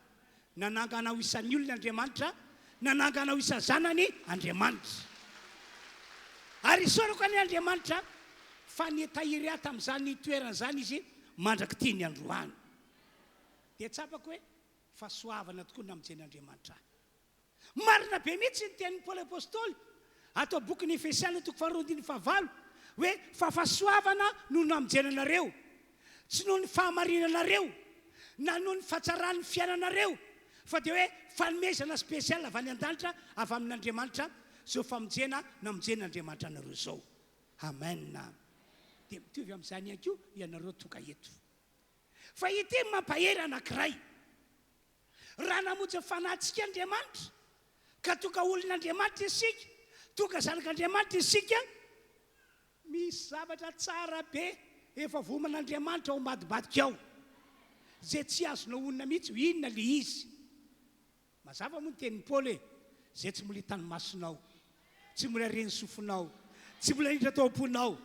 nanangana ho isan'ny olona Andriamanitra, nanangana ho isan'ny zanany Andriamanitra. Ary isorako any Andriamanitra fa netahiry ahy tamin'izany toerana zany izy mandraky tiany androany. Dia tsapako hoe fahasoavana tokoa namijeny Andriamanitra. Marina be mihitsy ny tenin'ny Paoly apôstôly atao bokin'ny Efesiana 2:9 hoe fa fahasoavana no namijena anareo, tsy noho ny fahamarinanareo na noho ny fahatsarany fiainanareo, fa dia hoe fanomezana spesiala avy any an-danitra avy amin'Andriamanitra zao famonjena namijen'Andriamanitra anareo zao. Amen. Dia mitovy amin'izany ihany koa ianareo toka eto. Fa ity mampahery anankiray. Raha namonjy fanahintsika Andriamanitra ka toka olon'Andriamanitra isika, toka zanak'Andriamanitra isika, misy zavatra tsara be efa voman'Andriamanitra ao ambadibadika ao, zay tsy azonao onona mihitsy inona le izy. Mazava moa ny tenin'ny Paoly zay tsy mbola hitany masonao, tsy mbola reny sofinao, tsy mbola hiditra tao am-ponao,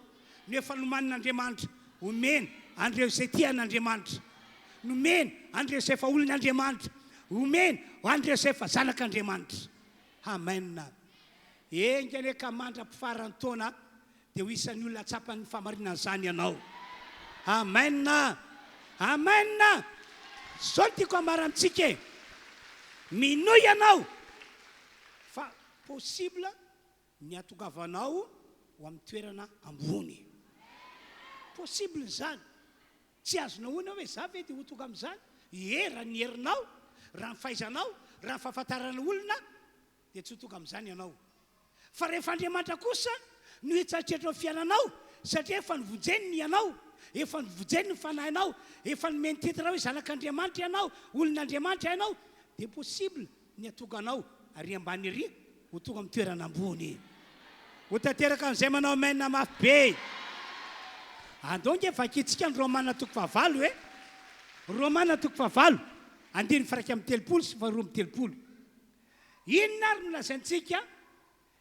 nefa nomanin'Andriamanitra omeny andreo izay tian'Andriamanitra, nomeny andreo izay efa olon'Andriamanitra, omeny andreo izay efa zanak'Andriamanitra. Amen. Engany ka mandra-pifarany taona dia ho isan'ny olona tsapany famarinana izany ianao. Amen. Amen. Zao tiako amara amintsika, minoy ianao fa possible ny atogavanao ho amin'ny toerana ambony. Possible zany. Tsy azonao ona hoe za ve dia ho tonga amin'izany. Raha ny herinao, raha ny fahaizanao, raha ny fahafantarana olona dia tsy ho tonga amin'izany ianao. Fa rehefa Andriamanitra kosa no hitsatrehatra fiainanao, satria efa nivonjeny ny ianao, efa nivonjeny ny fanahinao, efa nomeny titira hoe zanak'Andriamanitra ianao, olon'Andriamanitra ianao, dia possible ny atonganao ary ambany ery ho tonga amin'ny toerana ambony. Ho tanteraka amin'izay manao amen mafy be. Andonge vakitsika ny Romana 9 hoe Romana 9 andiny faraika amin'ny 3 sy 2:3. Inona ary nolazaintsika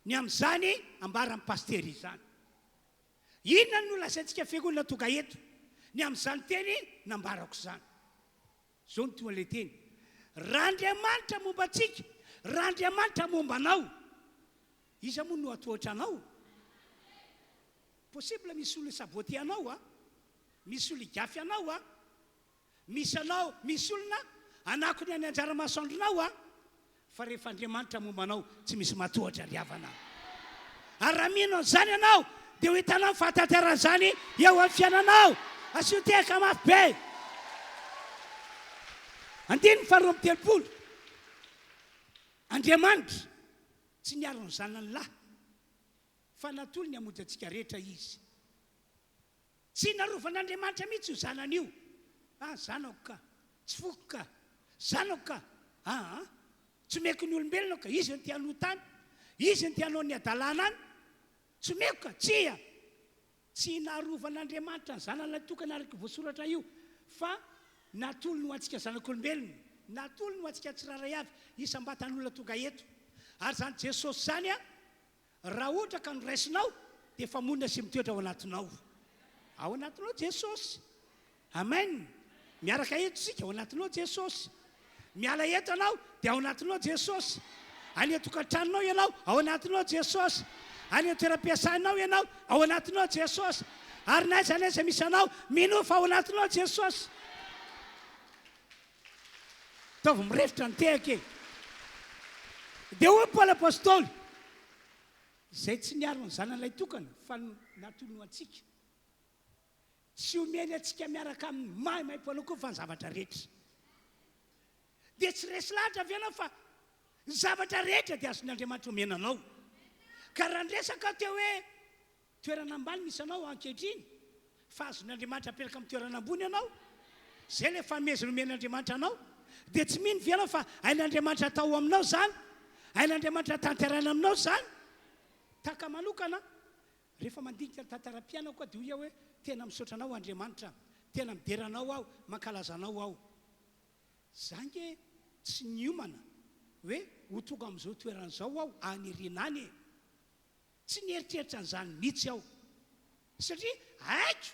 ny amin'izany ambaran'ny pastery izany? Inona no nolazaintsika fiangonana tonga eto ny amin'izany teny nambarako izany? Zao ny tonga le teny. Raha Andriamanitra momba antsika, raha Andriamanitra momba anao, iza moa no atohatra anao? Possible misy olona saboty anao, misy olona igafy anao, misy olona anakony any anjara-masoandronao, fa rehefa Andriamanitra momba anao tsy misy matohatra riavana. Ary raha mino an'izany ianao dia ho hitanao ny fahatanteran'izany eo amin'ny fiainanao. Asio tehaka mafy be. Andiny 2:3. Andriamanitra tsy niaro ny zanany lahy, fa natolo ny hamonjy antsika rehetra izy. Tsy narovan'Andriamanitra mihitsy io zanany io. Zanako ka, tsy foko ka, zanako ka, tsy meko ny olombelona ka, izy ny tianao tany, izy ny tianao ny adalana any, tsy meko ka, tsia. Tsy narovan'Andriamanitra ny zanany tokana araka voasoratra io, fa natolo no antsika zanak'olombelona, natolo no antsika tsiraray avy isam-batan'olona tonga eto. Ary zany Jesosy zany raha ohatra ka noraisinao dia efa monina sy mitoetra ao anatinao. Ao anatinao Jesosy. Amen. Miaraka eto sika ao anatinao Jesosy. Miala eto anao dia ao anatinao Jesosy. Any tokantranonao ianao ao anatinao Jesosy. Any toeram-piasanao ianao ao anatinao Jesosy. Ary naiza naiza misy anao minofa ao anatinao Jesosy. Taovy mirefitra ny tehaka. Dia hoy Paoly apôstôly, izay tsy niaro ny zanan'ilay tokana fa natolo antsika. Tsy omeny antsika miaraka amin'ny mahay Paoly koa fa ny zavatra rehetra. Dia tsy resy lahatra avy ianao fa ny zavatra rehetra dia azon'Andriamanitra omena anao. Ka raha ndresaka teo hoe toerana ambany misy anao ankehitriny, fa azon'Andriamanitra apetraka amin'ny toerana ambony ianao, zay ilay fanomezana omen'Andriamanitra anao. Dia tsy mino vianao fa hain'Andriamanitra atao aminao zany, hain'Andriamanitra tanterana aminao zany. Taka manokana rehefa mandinika ny tantaram-piainana koa dia hoe tena misaotra anao Andriamanitra, tena mideranao aho, mankalazanao aho. Zange tsy niomana hoe ho tonga amin'izao toeran'izao aho aniriana any. Tsy nieritreritra an'izany mihitsy aho. satria haiko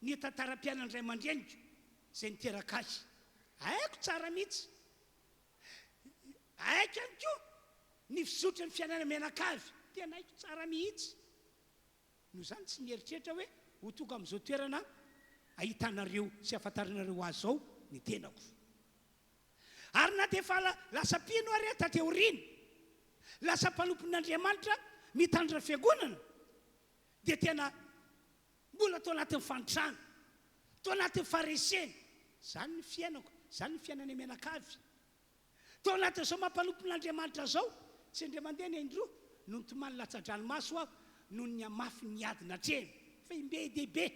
ny tantara-piainany ray aman-dreniko zay niteraka azy, haiko tsara mihitsy, haiko ihany koa ny fizotra ny fiainana menakavy, tena haiko tsara mihitsy. No zany tsy nieritreritra hoe ho tonga amin'izao toerana ahitanareo sy afantaranareo azy zao ny tenako. Ary na dia efa lasa mpino ary tateoriana, lasa mpanompon'Andriamanitra mitandra fiangonana, dia tena mbola tao anatin'ny fanotrana, tao anatin'ny faresena. Zany ny fiainako, zany ny fiainana menakavy. Tao anatin'izao mampanompon'Andriamanitra zao, tsy indray mandeha ny indroa no nitomany latsa-dranomaso aho no ny amafy ny adina hatreny, fa imbe dehibe,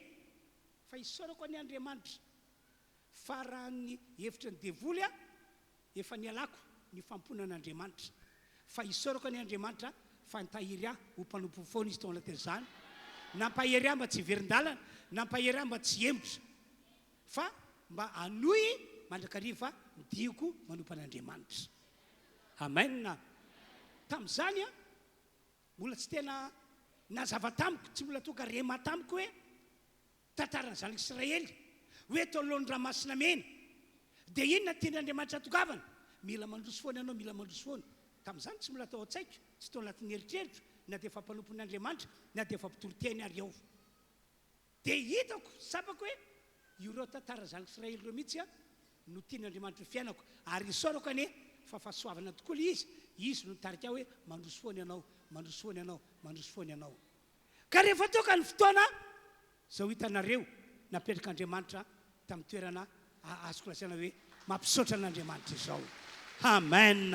fa isaorako any Andriamanitra. Faran'ny hevitra ny devoly a, efa nialako ny famponan'Andriamanitra, fa isaorako any Andriamanitra fa nitahiry aho ho mpanompo foana izy tao anatin'izany, nampahery aho mba tsy verin-dalana, nampahery aho mba tsy emotra, fa mba anoy mandrakariva dioko manompo an'Andriamanitra. Amen. Tamin'izany a mbola tsy tena nazava tamiko, tsy mbola tonga rema tamiko hoe tantaran'ny zanak'Israely hoe tao alohan'ny ranomasina mena dia inona tian'Andriamanitra tongavana, mila mandroso foana ianao, mila mandroso foana. Tamin'izany tsy mbola tao an-tsaiko, tsy tao anatin'ny eritreritro, na dia efa mpanompon'Andriamanitra na dia efa mpitoro-teny ary ao. Dia hitako sapako hoe ireo tantara zanak'Israely ireo mihitsy a no tian'Andriamanitra fiainako, ary isaorako anie fa fahasoavana tokoa izy no nitarika hoe mandroso foana ianao, mandroso foana ianao, mandroso foana ianao. Ka rehefa toka ny fotoana zao hitanareo napetraka tamin'ny toerana azoko lazaina hoe mampisaotra an'Andriamanitra izao. Amen.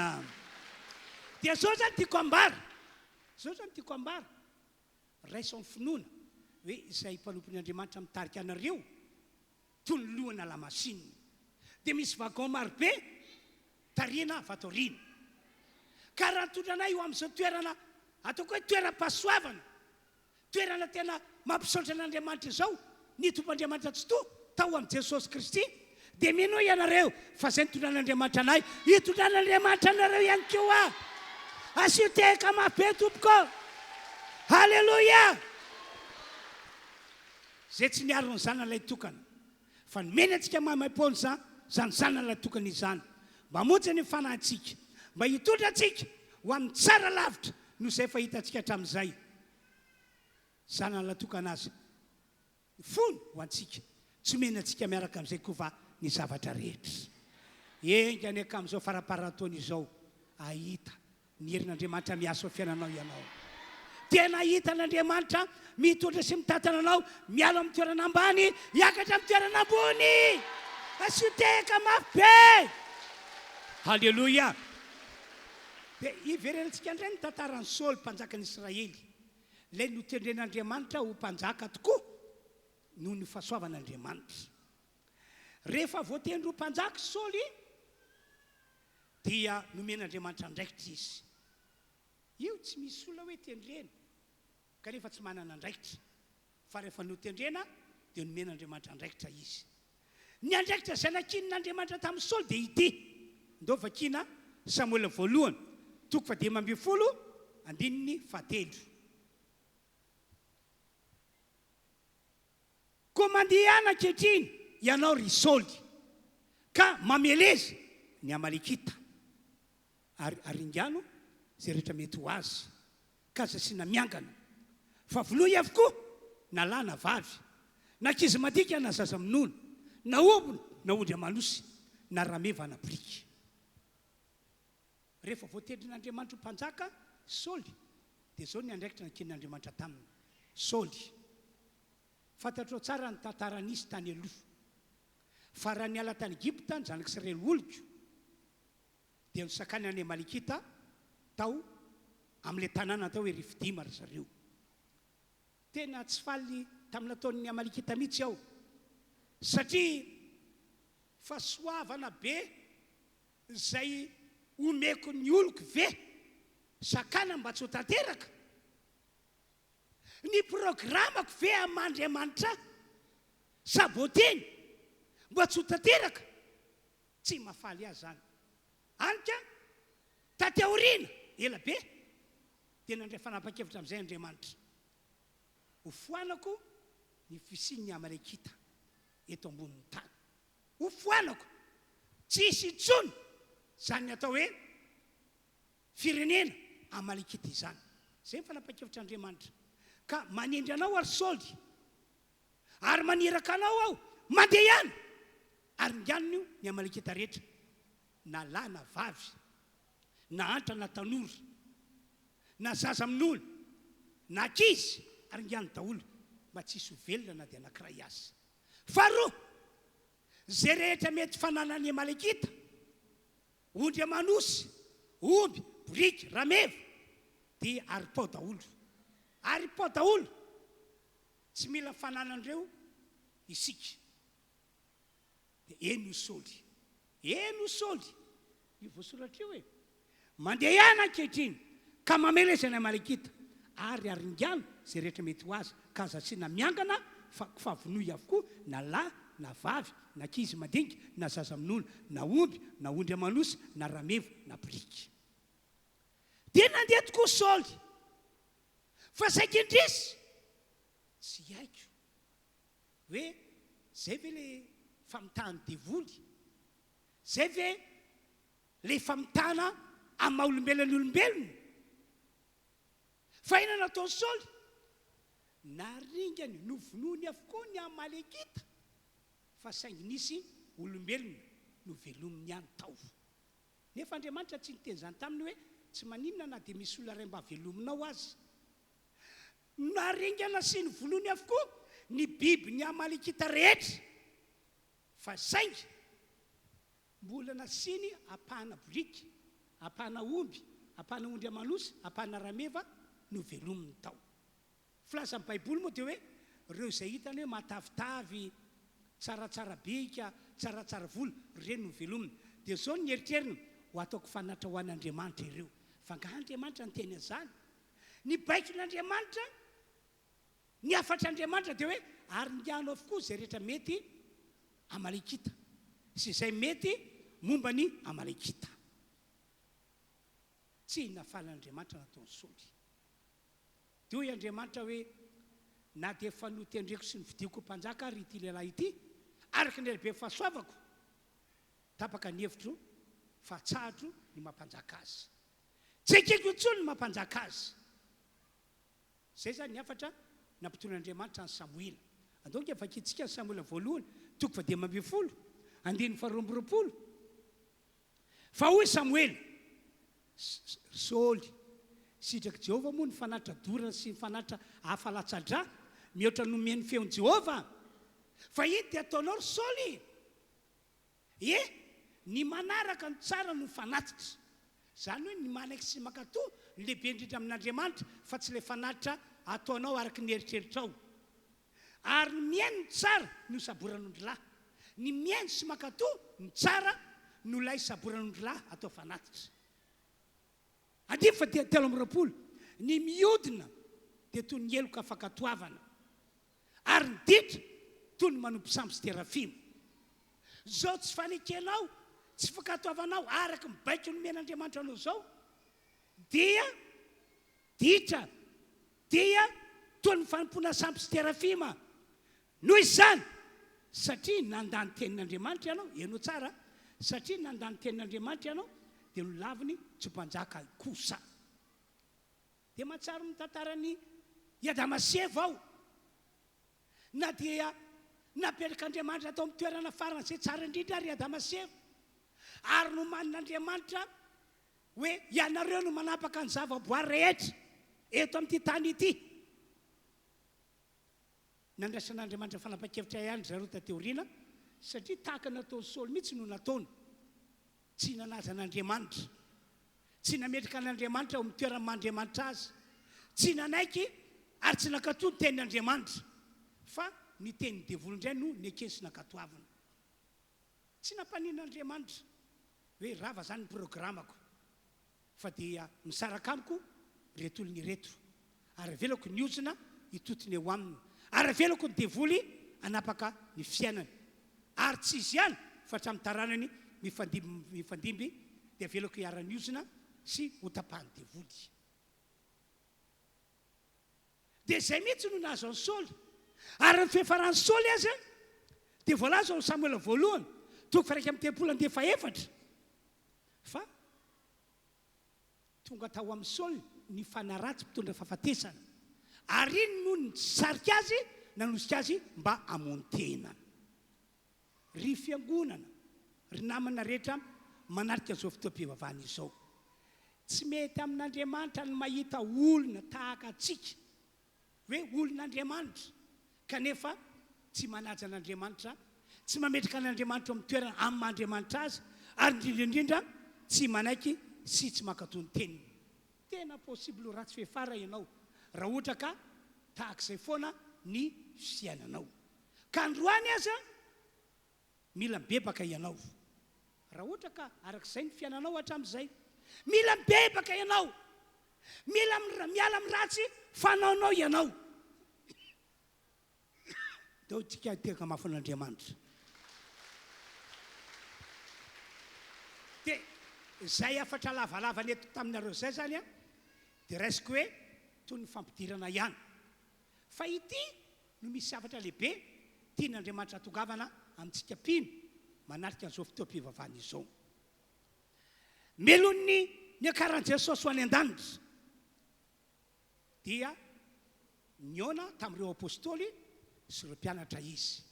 Dia zao zany tiako ambara, raiso amin'ny finoana hoe izay mpanompon'Andriamanitra mitarika anareo toy ny lohana lamasinina. Dia misy vagon marobe tariana avy ato aoriana, ka raha nitondranay eo amin'izao toerana ataoko hoe toeram-pahasoavana, toerana tena mampisaotra an'Andriamanitra izao, ny tompon'Andriamanitra totoa tao amin'i Jesosy Kristy, dia mino ianareo fa izay nitondran'Andriamanitra anay, hitondran'Andriamanitra anareo ihany koa. Asio tehaka mabe tompoko. Halleluja. Zay tsy niaro ny zanan'ilay tokana, fa nomeny antsika mahay-poana zany zanan'ilay tokana izany, mba monjy ny fanahintsika, mba hitondra antsika ho amin'ny tsara lavitra no izay efa hitantsika hatramin'izay. Zanan'ilay tokana azy fony ho antsika, tsy omeny antsika miaraka amin'izay koa fa ny zavatra rehetra. Enga ny akamin'izao faraparan-taona izao ahita ny herin'Andriamanitra miasa ao fiainanao ianao. Tena hita n'Andriamanitra mitondra sy mitantana anao miala amin'ny toerana ambany hiakatra amin'ny toerana ambony. Asio tehaka mafy be. Halleluja. Dia iverenantsika indray ny tantaran'ny Saoly mpanjakan'Israely, ilay notendren'Andriamanitra ho mpanjaka tokoa noho ny fahasoavan'Andriamanitra. Rehefa voatendry ho mpanjaka Saoly dia nomen'Andriamanitra andraikitra izy. Io tsy misy olona hoe tendrena kanefa tsy manana andraikitra, fa rehefa notendrena dia nomen'Andriamanitra andraikitra izy. Ny andraikitra izay nakin'Andriamanitra tamin'ny Saoly dia ity, ndao vakiana Samuel voalohany 12:7. Koa mandeha anankehitriny ianao ry Saoly ka mameleza ny Amalekita, ary aringano zay rehetra mety ho azy, ka zasiana miangana, fa voaloha avokoa na lahy na vavy, na ankizy madika na zaza minono, na ombona na ondry amanosy, na rameva na briky. Rehefa voatendrin'Andriamanitra ho mpanjaka Saoly, dia zao ny andraikitra nakin'Andriamanitra taminy. Saoly, fantatrao tsara ny tantaran'izy tany aloha, fa raha niala tany Egypta ny zanak'Israely oloko dia nisakany any Amalekita tao amin'ilay tanàna tao hoe RHEFI ry zareo. Tena tsy faly tamin'ny nataon'ny Amalekita mihitsy aho, satria fahasoavana be izay omeko ny oloko ve sakana mba tsy ho tanteraka, ny programako ve amin'Andriamanitra saboteny mba tsy ho tanteraka, tsy mahafaly azy zany. Anka tateoriana ela be dia nandray fanapa-kevitra amin'izay Andriamanitra, ho foanako ny fisin'ny amalekita eto ambonin'ny tany ho foanako tsisy intsony zany atao hoe firenena amalekita izany zay ny fanapa-kevitr'Andriamanitra ka manendry anao ary Saoly ary maniraka anao aho mandeha ihany ary nganony io ny amalekita rehetra na lahy na vavy na antra na tanora na zaza amin'olo na ankizy ary ngany daholo mba tsisy velona na dia anankiray azy faharoa zay rehetra mety fananany amalekita ondry manosy omby boriky rameva dia aripao daholo tsy mila fananandreo isika dia eno Saoly io voasoratra io hoe mandeha ihany ankehitriny ka mamelezana amalekita ary aringano zay rehetra mety ho azy ka azasiana miangana fa vonoy avokoa na lahy na vavy na ankizy madinika na zaza amin'olo na omby na ondry manosy na rameva na boriky dia nandeha tokoa Saoly fa saikindrisy tsy haiko hoe zay ve le famitahany devoly zay ve le famitahana amin'ny maha-olombelon'olombelona fa ina nataony Saoly naringany novonoiny avokoa ny amalekita fa saingy nisy olombelona no velominy ihany tao nefa Andriamanitra tsy niteny zany taminy hoe tsy maninona na dia misy olona ray mba velominao azy naringana sy ny volony avokoa ny biby ny amalekita rehetra fa saingy mbola nasiny apahana boriky apahana omby apahana ondry manosy apahana rameva no velominy tao filazan'ny baiboly moa dia hoe reo izay hitany hoe matavitavy tsaratsara bika tsaratsara volo reny no velominy dia zao ny eritrerina ho ataoko fanatra ho an'Andriamanitra ireo fa nga Andriamanitra ny teny zany ny baikon'Andriamanitra ny afatr'Andriamanitra dia hoe ary ngano avokoa zay rehetra mety amalekita sy zay mety momba ny amalekita tsy nafalan'Andriamanitra nataony Saoly dia hoy Andriamanitra hoe na dia fanotendreko sy ny vidiko mpanjaka ary ity lehilahy ity araka ny lehibe fahasoavako tapaka ny hevitro fa tsahatra ny mampanjaka azy tsy akeko intsony ny mampanjaka azy zay zany ny afatra nampitorin'Andriamanitra ny Samoela andao nge vakitsika ny Samoela voalohany toko fa 12 andiny faharoambiroapolo fa hoy Samoela Saoly sitraky Jehova moa ny fanatra dorana sy ny fanatra hafalatsadra mihoatra nomeny feon'i Jehova fa iny dia ataonao ry Saoly ny manaraka ny tsara no fanatitra zany hoe ny manaiky sy makatò ny lehibe indrindra amin'Andriamanitra fa tsy le fanatitra ataonao araky ny eritreritrao ary ny miaino ny tsara no saboran'ondry lahy ny miaino sy makatò ny tsara no lay saboran'ondry lahy atao fanatitra andimy fa 13 ny miodina dia toy ny eloka afakatoavana ary ny ditra toy ny manompo samby sy terafimo zao tsy fanekenao tsy fakatoavanao araky mibaiko nomen'Andriamanitra anao zao dia ditra dia toy ny fanompona samby sy terafima noho izany satria nandany tenin'Andriamanitra ianao eno tsara satria nandany tenin'Andriamanitra ianao dia no laviny tsy mpanjaka kosa dia mahatsaro mitantarany Iadamaseva ao na dia napetraka-Andriamanitra atao amin'ny toerana farana zay tsara indrindra ary Iadamaseva ary no manin'Andriamanitra hoe ianareo no manapaka ny zavaboary rehetra eto amin'ity tany ity nandraisan'Andriamanitra fanapa-kevitra ihany zareo tateoriana satria tahaka nataony Saoly mihitsy no nataony tsy nanaja an'Andriamanitra tsy nametraka an'Andriamanitra ao amin'ny toerana mandriamanitra azy tsy nanaiky ary tsy nakatò ny tenin'Andriamanitra fa ny tenin'ny devoly indray no ny akesy nakatoavana tsy nampanin'Andriamanitra hoe rava zany ny programako fa dia misaraka amiko reto olony reto ary avelako ny ozina hitotony eo aminy ary avelako ny devoly anapaka ny fiainany ary tsy izy ihany fa hatramin'ny taranany mifandimby dia avelako hiara-ny ozina sy hotapahany devoly dia zay mihitsy no nahazo an'i Saoly Ary ny fefaransôly azy dia voalaza ao Samuel voalohany toko fa raiky amin'ny telopolo andeha faefatra fa tonga tao amin'ny Saoly ny fanaratsy mpitondra fahafatesana ary iny no ny sarika azy nanosika azy mba hamono tena. Ry fiangonana ry namana rehetra manarika izao fotoam-pivavahana izao, tsy mety amin'Andriamanitra ny mahita olona tahaka atsika hoe olon'Andriamanitra kanefa tsy manaja an'Andriamanitra, tsy mametraka an'Andriamanitra amin'ny toerana amin'ny Andriamanitra azy, ary indrindra tsy manaiky sy tsy mankatony teniny. Tena possible ho ratsy fefara ianao raha ohatra ka tahak'izay foana ny fiainanao. Ka androany aza mila mibebaka ianao. Raha ohatra ka arak'izay ny fiainanao hatramin'izay, mila mibebaka ianao, mila miala amin'ny ratsy fanaonao ianao. Dao tsika teka mafy an'Andriamanitra. Dia izay afatra lavalava neto taminareo izay zany a, dia raisiko hoe toy ny fampidirana ihany. Fa ity no misy afatra lehibe tian'Andriamanitra tongavana amintsika pino manarika an'izao fotoam-pivavahana izao. Melon'ny niakaran'i Jesosy ho any an-danitra dia niona tamin'ireo apôstôly sy ireo mpianatra izy.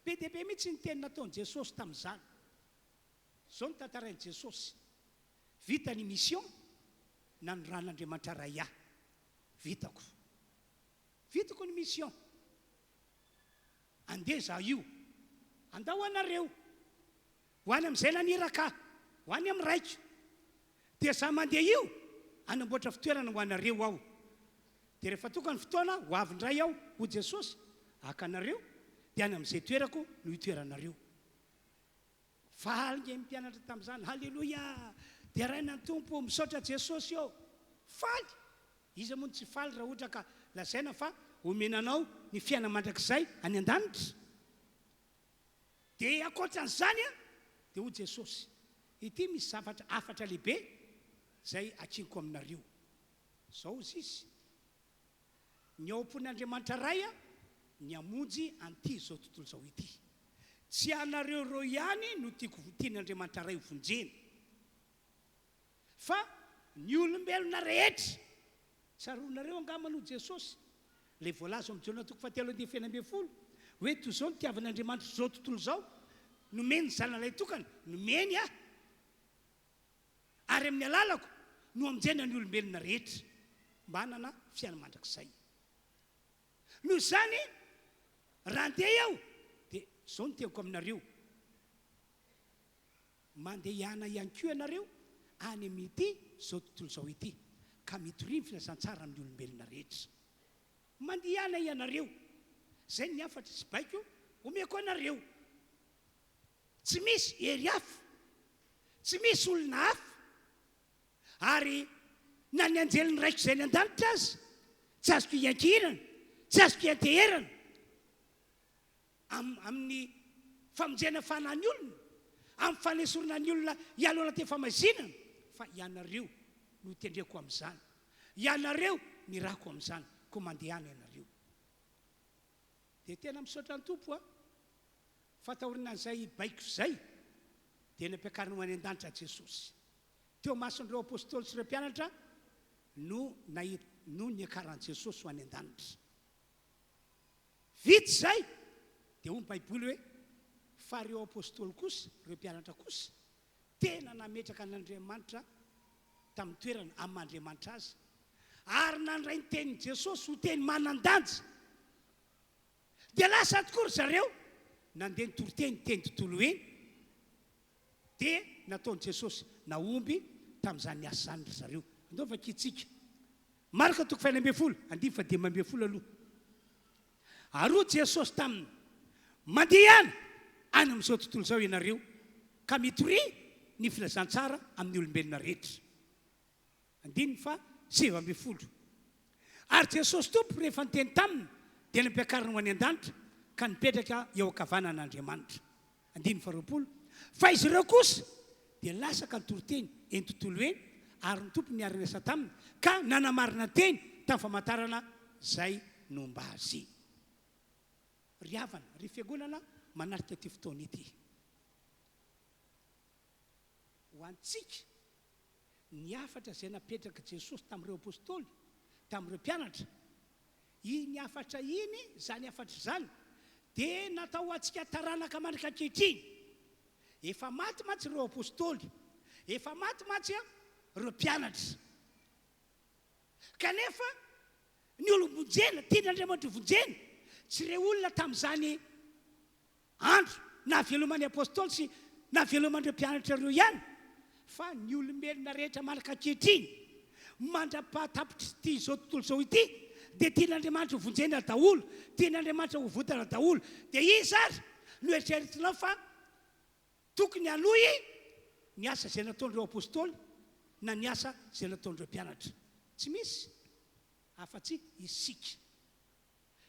Be dia be mihitsy ny teny nataon'i Jesosy tamin'izany. Izao ny tantarain'i Jesosy: vita ny mission nanoran'Andriamanitra ray ahy, vitako ny mission, andeha zaho io, andao anareo, ho any amin'izay naniraka, ho any amin'ny raiko, dia zaho mandeha io anamboatra fitoerana ho anareo aho. Dia rehefa tonga ny fotoana ho avindray aho ho Jesosy haka anareo, dia any amin'izay toerako no hitoeranareo. Faly ny mpianatra tamin'izany, halleloia, dia raina ny tompo misaotra Jesosy eo. Faly, izy moa tsy faly raha ohatra ka lazaina fa omenanao ny fiaina mandrakizay any an-danitra. Dia akoatran'izany a, dia ho Jesosy, ity misy zavatra afatra lehibe zay akiniko aminareo. Zao izy izy, ny ao am-pon'Andriamanitra ray a ny amonjy an'ity zao tontolo zao ity. Tsy anareo reo ihany no tian'Andriamanitra ray ho vonjena, fa ny olombelona rehetra. Tsaronareo angamano Jesosy le voalaza amin'ny Jona 3:10 hoe toy izao ny tiavan'Andriamanitra zao tontolo zao, nomeny ny zanalay tokana, nomeny aho, ary amin'ny alalako no amonjena ny olombelona rehetra mba hanana fiaina mandrakizay. Noho izany raha andeha eo dia zao ny teniko aminareo: mandeha ihana ihany koa ianareo any amin'ity zao tontolo zao ity, ka mitoriny filazantsara amin'ny olombelona rehetra. Mandeha ihana ianareo, zay ny afatra sy baiko omeko anareo. Tsy misy hery hafa, tsy misy olona hafa, ary na ny anjeliny raiko izay ny an-danitra azy tsy azoko iankirana, tsy azoko ianteherana amin'ny famonjena fanany olona, amin'ny fanesorana ny olona ialoana te-famazinana, fa ianareo no tendreko amin'izany, ianareo ny rako amin'izany, ko mandehana ianareo. Dia tena misaotra ny tompo a, fatahorinana izay baiko izay dia nampiakarina ho any an-danitra Jesosy. Teo mason'ireo apôstôly sy ireo mpianatra no niakaran'i Jesosy ho any an-danitra. Vita izay dia hoy ny Baiboly hoe fa ireo apôstôly kosa, ireo mpianatra kosa, tena nametraka an'Andriamanitra tamin'ny toerana amin'Andriamanitra azy, ary nandray ny tenin'i Jesosy ho teny manan-danja. Dia lasa tokoa ry zareo nandeha nitoroteny teny tontolo eny, dia nataon'i Jesosy naomby tamin'izany asa zany ry zareo. Andao vakitsika Marka 2:12 aloha. Ary Jesosy taminy: mandeha any amin'izao tontolo zao ianareo, ka mitory ny filazantsara amin'ny olombelona rehetra. 7:12. Ary Jesosy tompo rehefa niteny taminy dia nampiakarina ho any an-danitra ka nipetraka eo ankavanan'Andriamanitra. 20. Fa izy ireo kosa dia lasaka nitoroteny eny tontolo eny, ary ny tompo niary niasa taminy ka nanamarina teny tamin'ny famantarana zay nomba azy. riavana ry fiangonana manaritra ty fotoana ity ho antsika ny afatra zay napetraka Jesosy tamin'ireo apôstôly tamin'ireo mpianatra iny afatra iny zany afatra zany dia natao antsika taranaka mandrika ankehitriny efa maty mantsy ireo apôstôly efa maty mantsy ireo mpianatra kanefa ny olombonjena tian'Andriamanitra vonjena tsy ireo olona tamin'izany andro na veloman'ny apôstôly sy na veloman'ireo mpianatra ireo ihany fa ny olombelona rehetra malaka ankehitriny mandra-pahatapitra ty izao tontolo izao ity dia tian'Andriamanitra ho vonjena daholo tian'Andriamanitra ho votana daholo dia izy ary no eritreretinao fa tokony hanohy ny asa izay nataon'ireo apôstôly na ny asa izay nataon'ireo mpianatra tsy misy afa-tsy isika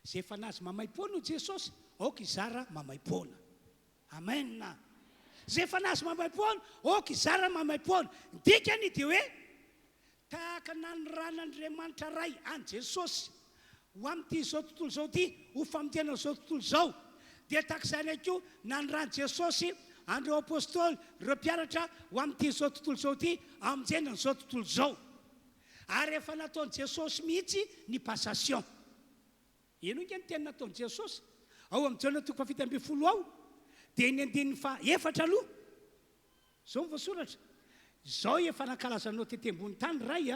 zay efa nazy mamay-poana ho Jesosy aoka izara mamay-poana amen zay efa nazy mamay-poana aoka izara mamay-poana dikany dia hoe tahaka nanoran'Andriamanitra ray any Jesosy ho amin'ity izao tontolo izao ty ho famotena izao tontolo izao dia tahak'izany koa nanorany Jesosy andreo apôstôly ireo mpianatra ho amin'ity izao tontolo izao ty amonjena n'izao tontolo izao ary efa nataon'i Jesosy mihitsy ny passation ino inga ny tena nataon'i Jesosy ao amin'ny Jaona 7:20 ao dia ny andininy fa efatra aloha zao voasoratra zao efa nankalazanao tety ambony tany ray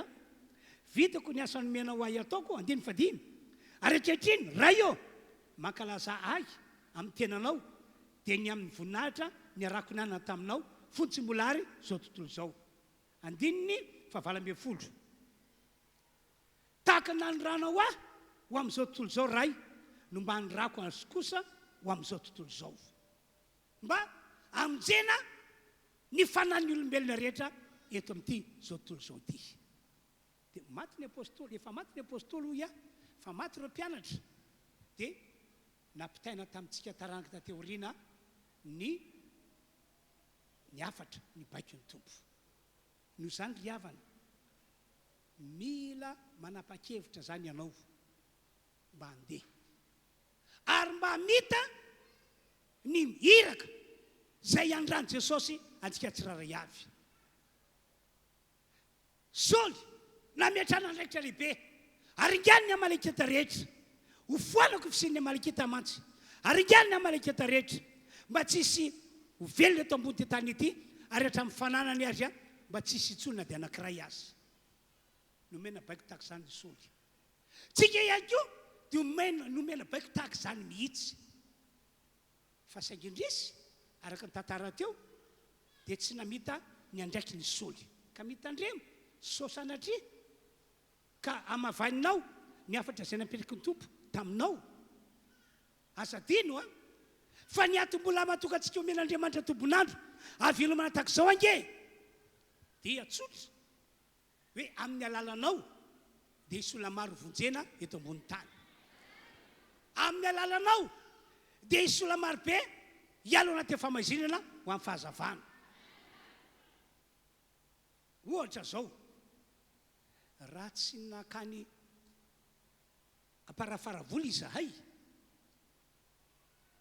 vitako ny asa nomena ho ahy ataoko andiny fadimy ary ankehitriny ray eo mankalaza ahy amin'ny tenanao dia ny amin'ny voninahitra ny arako ny anana taminao fony tsy mbola ary zao tontolo zao andininy fa 20 tahaka nanoranao ahy ho amin'izao tontolo zao ray no mba nyrako azy kosa ho amin'izao tontolo zao mba amonjena ny fanan'ny olombelona rehetra eto amin'ity zao tontolo zao ty dia maty ny apôstôly efa maty ny apôstôly hoy fa maty ireo mpianatra dia nampitaina tamintsika taranaka tateoriana ny afatra ny baiky ny tompo noho izany ry havana mila manapa-kevitra zany ianao mba handeha ary mba mita ny iraka zay andrany Jesosy antsika tsiraray avy Saoly nametrana andraikitra lehibe ary ingany ny amaleketa rehetra ho foanako fisin'ny amaleketa mantsy ary ingany ny amaleketa rehetra mba tsisy ho velona eto ambony ty tany ity ary hatramin'ny fananany azy mba tsisy itsonina dia anankiray azy nomena baiko tahaka izany ny Saoly tsika ihany koa dia nomena baiko tahaka izany mihitsy fa saingindrisy araka ny tantara teo dia tsy namita ny andraiky ny Saoly ka mitandremo sosanatria ka amavaninao ny afatra zay napetraky ny tompo taminao azadino fa ny atom-bola matokantsika omen'Andriamanitra tombonandro avelomana tahaka izao ange dia tsotra hoe amin'ny alalanao dia isola maro vonjena eto ambony tany amin'ny alalanao dia isola maro be hialo anaty famazinana ho amin'ny fahazavana ohatra zao raha tsy nakany aparafara-vola izahay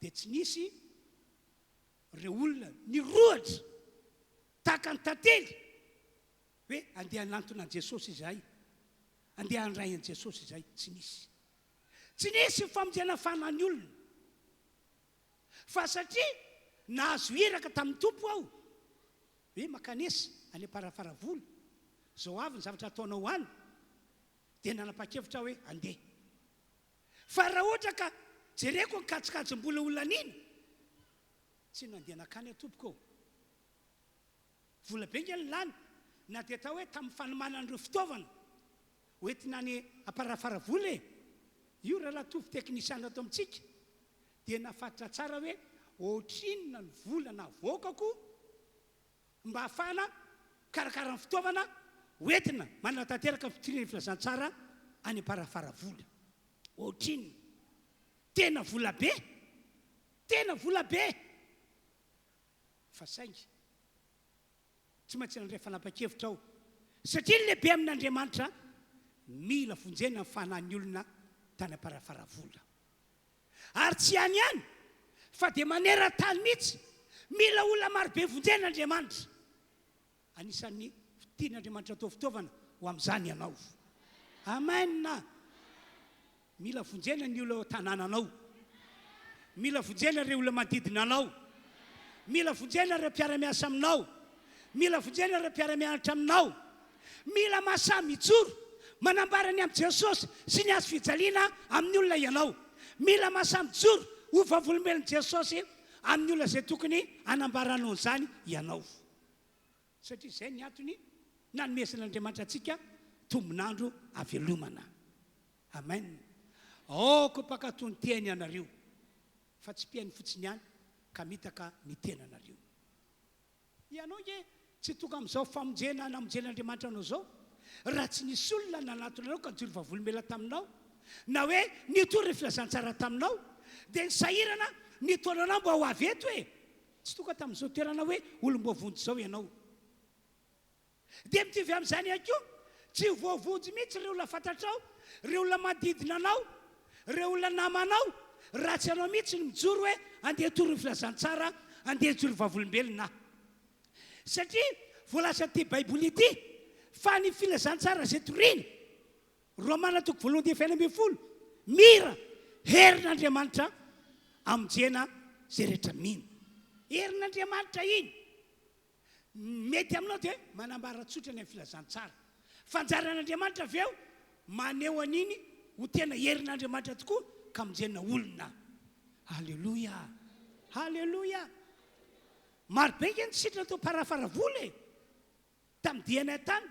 dia tsy nisy ireo olona ny rohatra tahaka ny tantely hoe andeha hanantona an Jesosy izahay andeha handray an Jesosy izahay tsy nisy famonjena fanany olona fa satria nahazo iraka tamin'ny tompo aho hoe makanesa any aparafara-vola zao avy ny zavatra ataonao any dia nanapa-kevitra hoe andeha fa raha ohatra ka jereko ny katsikatsim-bola olona nina tsy nandeha nakany atompoko vola benga ny lany na dia tao hoe tamin'ny fanomanan'ireo fitaovana hoentina ny aparafara-vola io raha latovy teknisiana ato amintsika dia nafatotra tsara hoe ohatrinona ny vola na vokako mba hafana karakara ny fitaovana hoentina manana tanteraka fitiriny filazantsara any aparafara-vola ohatrinona tena vola be fa saingy tsy maintsy nandray fanapa-kevitra ao satria ny lehibe amin'Andriamanitra mila vonjena ny fanan'ny olona tany aparafara-vola ary tsy any ihany fa dia manera-tany mihitsy mila olona marobe vonjen'Andriamanitra. Anisan'ny tian'Andriamanitra atao fitaovana ho amin'izany ianao. Amen. Mila vonjena ny olona tanànanao, mila vonjena ireo olona manodidina anao, mila vonjena ireo mpiara-miasa aminao, mila vonjena ireo mpiara-mianatra aminao, mila mahasahy mijoro manambara ny amin'i Jesosy sy ny azo fijaliana amin'ny olona ianao, mila mahasahy mijoro ho vavolombelon'i Jesosy amin'ny olona izay tokony anambaranao an'izany ianao. Satria izay ny antony nanomezan'Andriamanitra antsika tombonandro avelomana. Amen. Aoko mpakatao ny teny ianareo, fa tsy piainy fotsiny ihany ka mitaka ny tenanareo. Ianao nge tsy toka amin'izao famonjena namonjen'Andriamanitra anao zao raha tsy nisy olona nanatona anao ka nijory vavolombela taminao, na hoe nitory ny filazantsara taminao, dia nisahirana nitona anao mba ho avy eto hoe tsy toka tamin'izao toerana hoe olom-boavonjy zao ianao. Dia mitovy amin'izany ihany koa, tsy voavonjy mihitsy ireo olona fantatrao, ireo olona manodidina anao, ireo olona namanao, raha tsy anao mihitsy ny mijoro hoe andeha tory ny filazantsara, andeha hijory vavolombelona. Satria voalaza ty baiboly ity fa ny filazantsara izay toriana, Romana 8:20, mira herin'Andriamanitra amonjena izay rehetra mino. Herin'Andriamanitra iny mety aminao dia manambara tsotra ny amin'ny filazantsara. Fanjaran'Andriamanitra avy eo maneho an'iny ho tena herin'Andriamanitra tokoa ka amonjena olona. Halleluja, halleluja. Marobe ny sitrana tao parafaravola tamin'ny diana tany.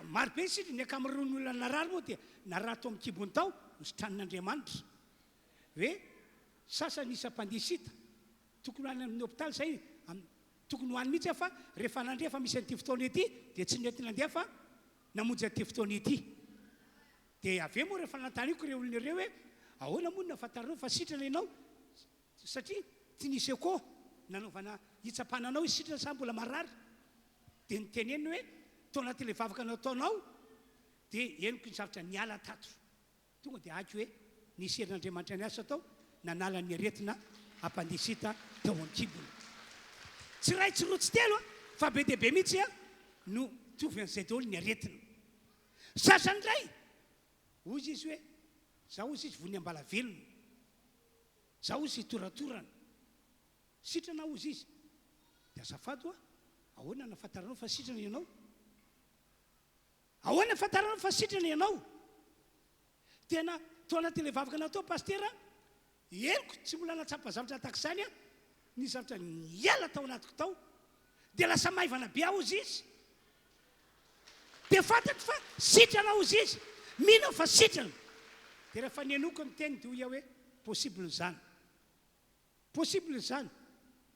Marobe ny sitrana ny akamaroan'ny olona narary moa dia narary tao amin'ny kibony tao nositran'Andriamanitra. Hoe sasany isam-pandisita tokony hoany amin'ny hôpitaly izay tokony hoany mihitsy fa rehefa nandeha fa misy an'ity fotoana ity dia tsy nety nandeha fa namonjy an'ity fotoana ity. Dia avy eo moa rehefa nantaniko ireo olona ireo hoe ahoana moa nafantaranao fa sitrana ianao, satria tsy nisy eko nanaovana hitsapananao izy sitrana sa mbola marary. Dia niteneniny hoe tao anatin'ilay vavaka nataonao dia eniko ny zavatra niala tato. Tonga dia aky hoe nisy herin'Andriamanitra ny asa tao nanala ny aretina ampandisita tao an-kibony. Tsy ray tsy roa tsy telo fa be dia be mihitsy no tovy an'izay daholo ny aretina. Sasany indray ozy izy hoe zaho ozy izy vony ambala velona, zaho ozy toratorana, sitrana ozy izy. Dia azafady ahoana nafantaranao fa sitrana ianao? Ahoana nafantaranao fa sitrana ianao? Tena tao anatin'ilay vavaka natao pastera, henoko tsy mbola natsapa zavatra tak'izany ny zavatra niala tao anatiko tao, dia lasa maivana be aho ozy izy. Dia fantatro fa sitrana ozy izy, mino fa sitrana. Dia rehefa nenoko ny teny dia hoia hoe possible zany, possible zany,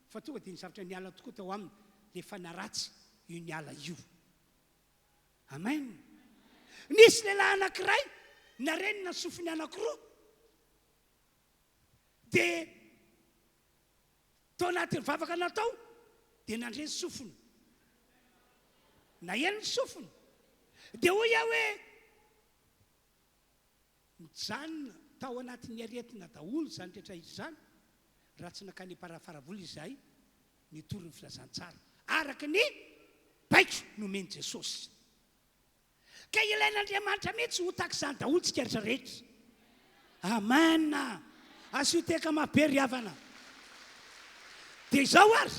fa tonga dia ny zavatra niala tokoa tao aminy rehefa naratsy io niala io. Amen. Nisy lehilahy anankiray narenina ny sofiny anankiroa, dia tao anatin'ny vavaka natao dia nandre ny sofiny, na eny ny sofiny. Dia hoy aho hoe mijanona tao anatin'ny aretina daholo zany rehetra izy zany, raha tsy nakany parafaravola izahay nitory ny filazantsara araka ny baiko nomeny Jesosy. Ka ilain'Andriamanitra mihitsy ho tak'izany daholo tsika rehetrarehetra. Amen. Asioteka mahabe riavana. Dia izao ary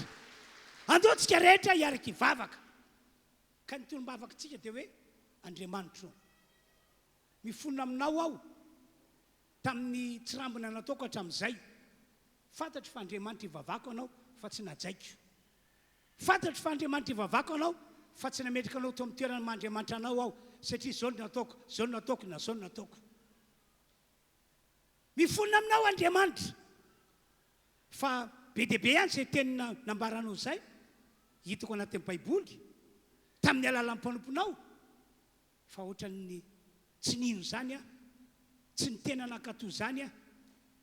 andao tsika rehetra hiaraka hivavaka. Ka ny tolom-bavaka tsika dia hoe Andriamanitra mifonona aminao aho tamin'ny tsirambina nataoko hatramin'izay. Fantatro fa Andriamanitra hivavako anao fa tsy najaiko. Fantatro fa Andriamanitra hivavako anao fa tsy nametraka anao tao amin'ny toerana mandriamanitra anao aho, satria zao no nataoko, zao no nataoko, na zao no nataoko. Mifonona aminao Andriamanitra. Fa be dia be ihany izay tenina nambaranao izay hitako anatin'ny baiboly tamin'ny alalan'ny mpanomponao, fa ohatran'ny tsy nino zany tsy ny tena nankatoy zany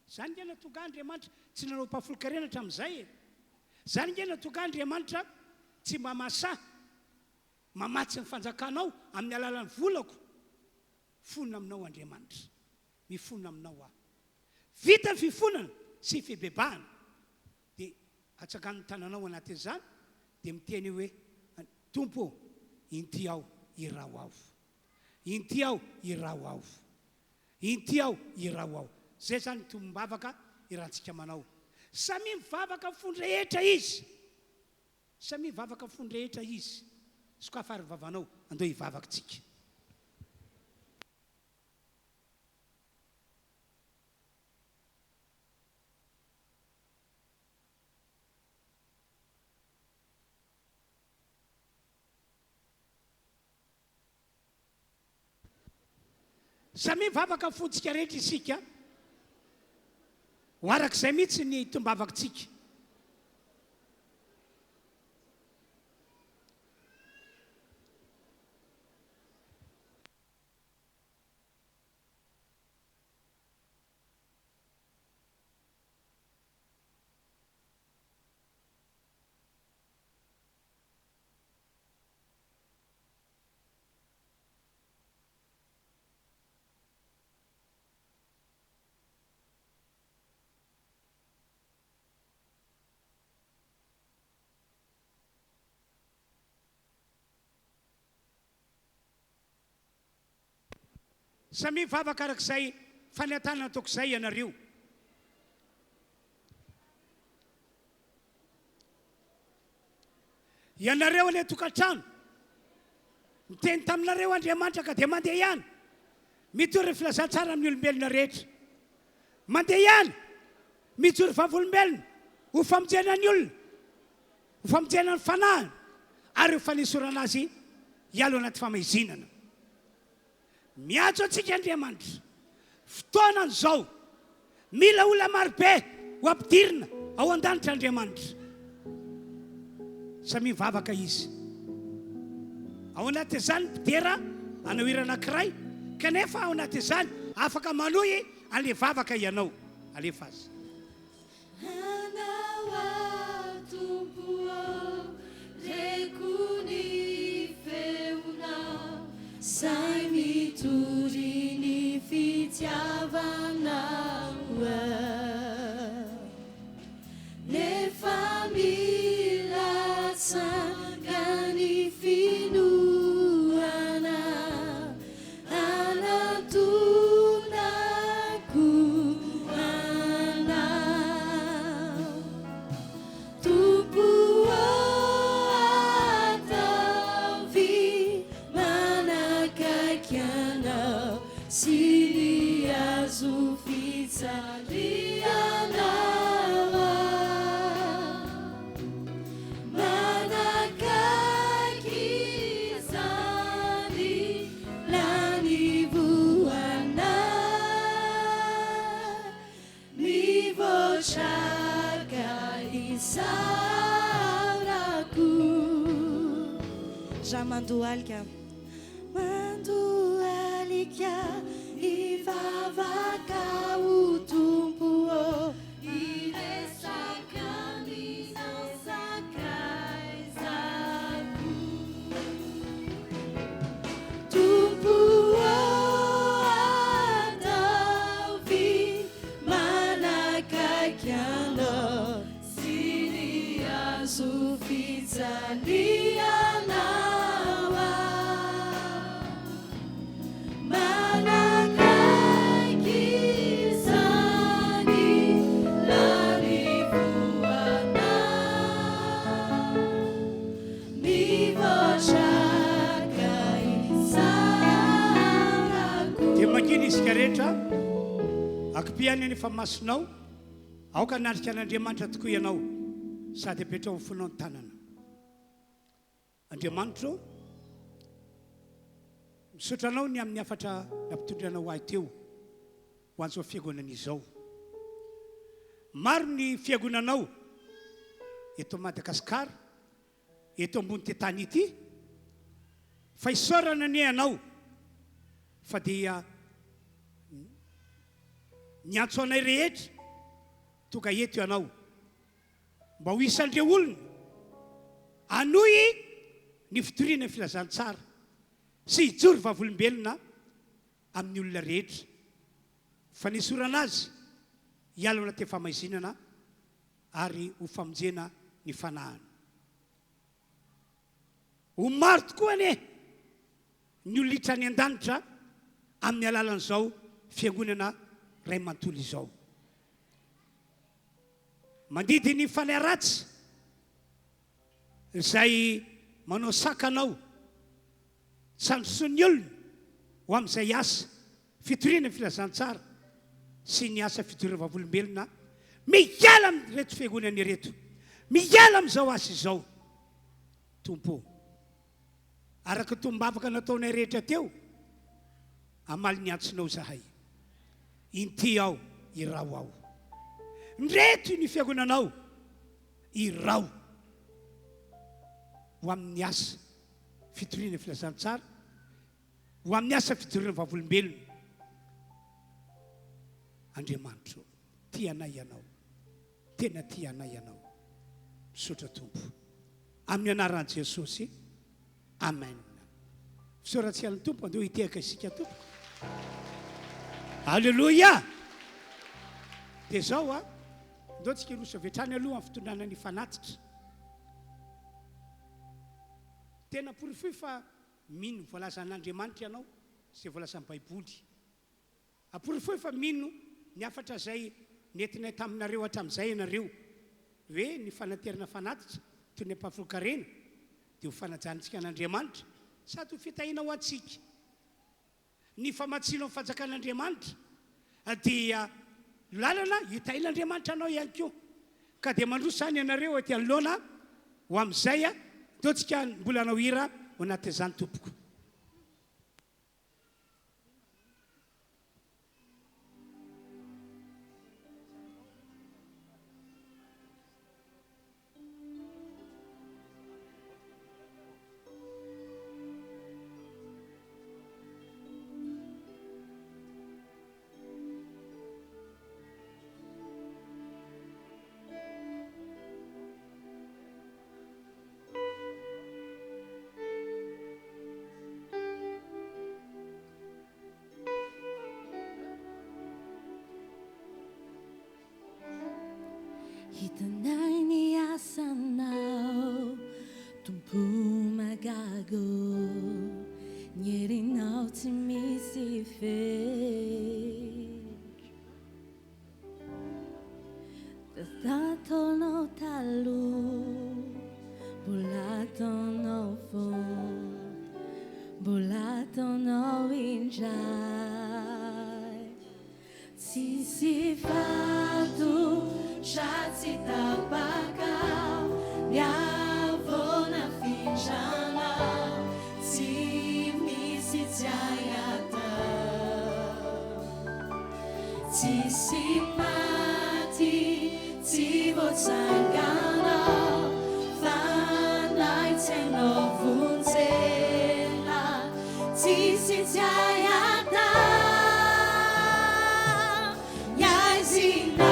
zany nge natonga Andriamanitra tsy nanao mpafolo-karena hatramin'izay. Zany nge natonga Andriamanitra tsy mamasa mamatsy ny fanjakanao amin'ny alalan'ny volako. Fonona aminao Andriamanitra, mifonona aminao aho. vita fifonana sy fibebahana dia atsakany tananao anatin'izany dia miteny hoe tompo inty aho irao aho, inty aho irao aho, inty aho irao aho. Zay zany tombavaka irantsika manao. Samy mivavaka fondrehetra izy, samy mivavaka fondrehetra izy. Sokafa ary vavanao andao hivavakatsika. Samy mivavaka fotsika rehetra isika, ho arak'izay mihitsy ny tombavakatsika. Samy mivavaka arak'izay fanentanana ataoko izay ianareo. Ianareo ilay tokantrano, miteny taminareo Andriamanitra ka dia mandeha ihany, mitory filazantsara amin'ny olombelona rehetra. Mandeha ihany, mitory vavolombelona, ho famonjena ny olona, ho famonjena ny fanahiny, ary ho fanesorana azy hialo anaty famaizinana. Miatso antsika Andriamanitra, fotoana izao, mila olona marobe ho ampidirina ao an-danitra Andriamanitra. Samy mivavaka izy. Ao anatin'izany mpidera anao hira anankiray, kanefa ao anatin'izany afaka manohy an'ilay vavaka ianao. Alefa azy. Sai mituri ni fitiavana ne famiglia sangani finuana anatuna kuana tupu atavi manakakiana sili azufitsa liana já mandualika i vavaka utumpuo iresa kamisa sakaizaku tumpuo atavi manakakiana sini azufizaliana isika rehetra akipihany ny famasinao aoka nandrika an'Andriamanitra tokoa ianao sady apetrao amin'ny fonao ny tanana. Andriamanitra misotranao ny amin'ny afatra nampitondranao ahy teo ho an'izao fiangonana izao. Maro ny fiangonanao eto Madagasikara, eto ambony ty tany ity, fa isaorana ny anao fa dia nyantso anay rehetra toka eto ianao mba ho isandreo olona anohy ny fitoriana ny filazantsara sy hijory vavolombelona amin'ny olona rehetra. Fa ny sorana azy hialona te famaizinana ary ho famonjena ny fanahany. Ho maro tokoa ane ny olitra ny an-danitra amin'ny alalan'izao fiangonana ray manontolo izao. Mandidy ny fanahy ratsy izay manao sakanao sandrosony olona ho amin'izay asa fitoriana filazantsara sy ny asa fitoriana vavolombelona, miala amin'reto fiangonana ireto, miala amin'izao asa izao. Tompo, araka tombavaka nataonay rehetra teo, amaly ny antsinao zahay, inty ao irao ao. Nreto ny fiangonanao irao ho amin'ny asa fitoriana filazantsara, ho amin'ny asa fitoriana vavolombelona. Andriamanitro, tianay ianao, tena tianay ianao. Misaotra Tompo, amin'ny anaran'i Jesosy, amen. Fisoratsian'ny Tompo, andeo hitehaka isika Tompo. Alleluia. Dia zao andao tsika roso avetrany aloha amin'ny fitondrana ny fanatitra. Tena porifoy fa mino voalaza an'Andriamanitra ianao izay voalazan'ny Baiboly. Aporifoy fa mino ny afatra izay nentinay taminareo hatramin'izay ianareo hoe ny fanaterana fanatitra toy ny ampahafokarena dia ho fanajanitsika an'Andriamanitra sady ho fitahina ho antsika. Ny famatsino amin'ny fanjakan'Andriamanitra dia lalana hitahin'Andriamanitra anao ihany koa. Ka dia mandroso izany ianareo aty anoloana ho amin'izay deo tsika mbola anao hira ho anatin'izany tompoko. Hitanay ny asanao, Tompo magago, ny herinao tsy misy fehitra. Tataonao taloha, mbola taonao fony, mbola taonao indray. Tsisy fato Shatsi tabaka Yavona finjana Si misi jayata Si simati Si votsangana Fanai teno vunzela Si si jayata Yazina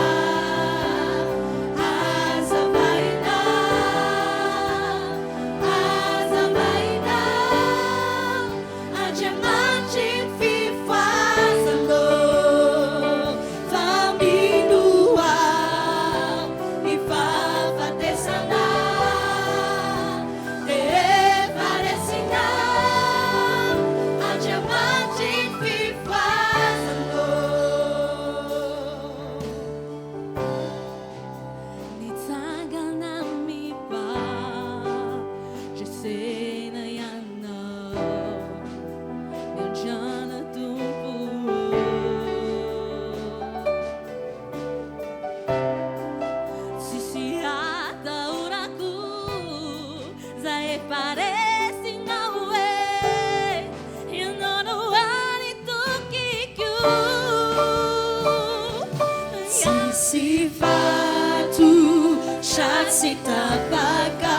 Tabaka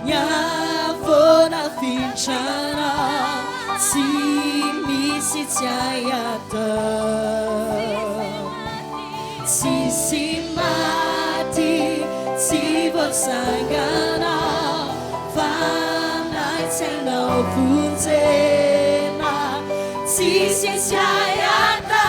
Yavona finchana Si misi jayata Si simati Si votsangana Fanai teno vunzena Si jayata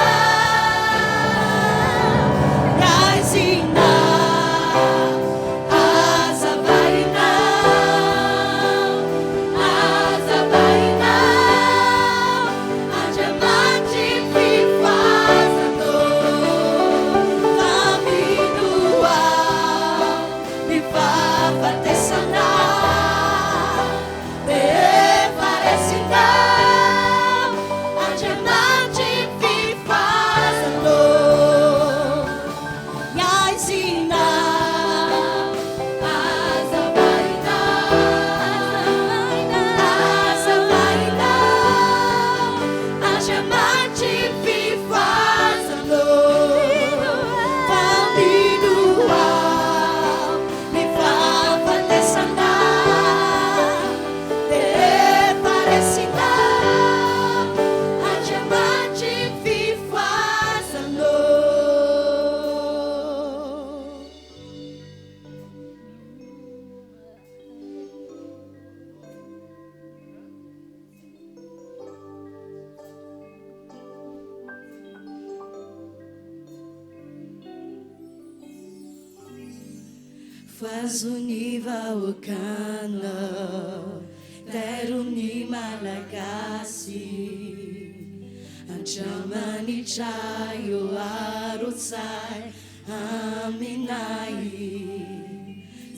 fazony vahoakana tairony malagasy antramanitra eo arotsay aminay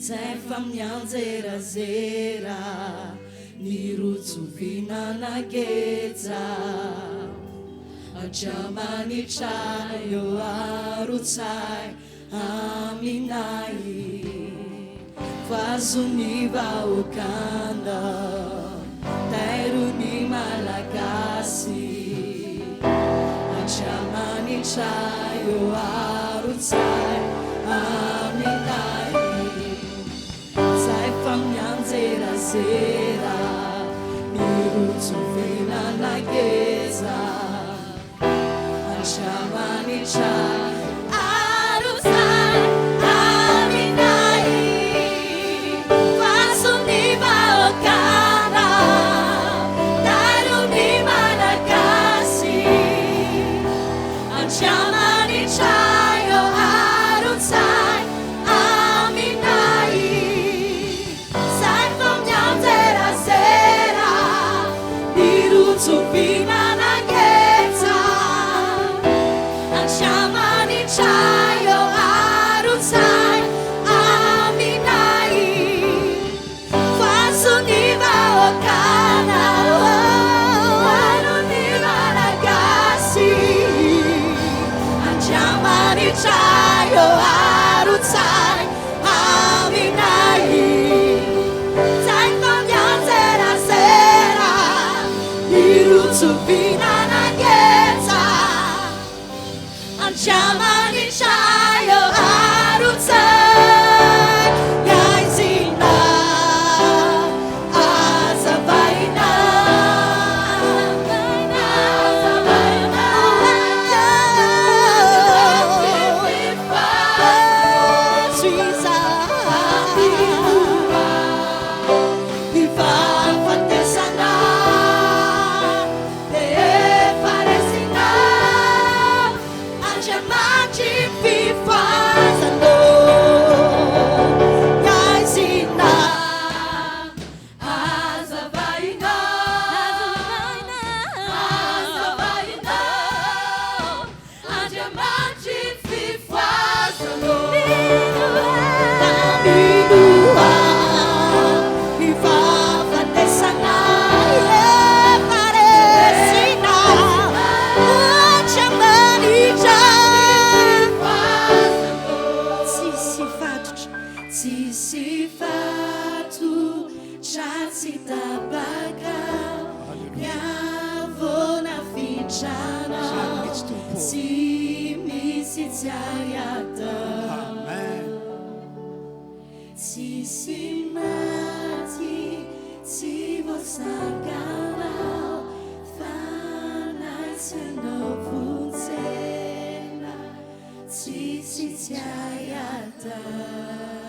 zay fa mianjerazera ny rotsovinanageja antramanitra eo arotsay aminay fazony vahoakana tairony malagasy antramanitra eo arotsay aminay zay fa mianjerazera ny rotsovinanageza antramanitra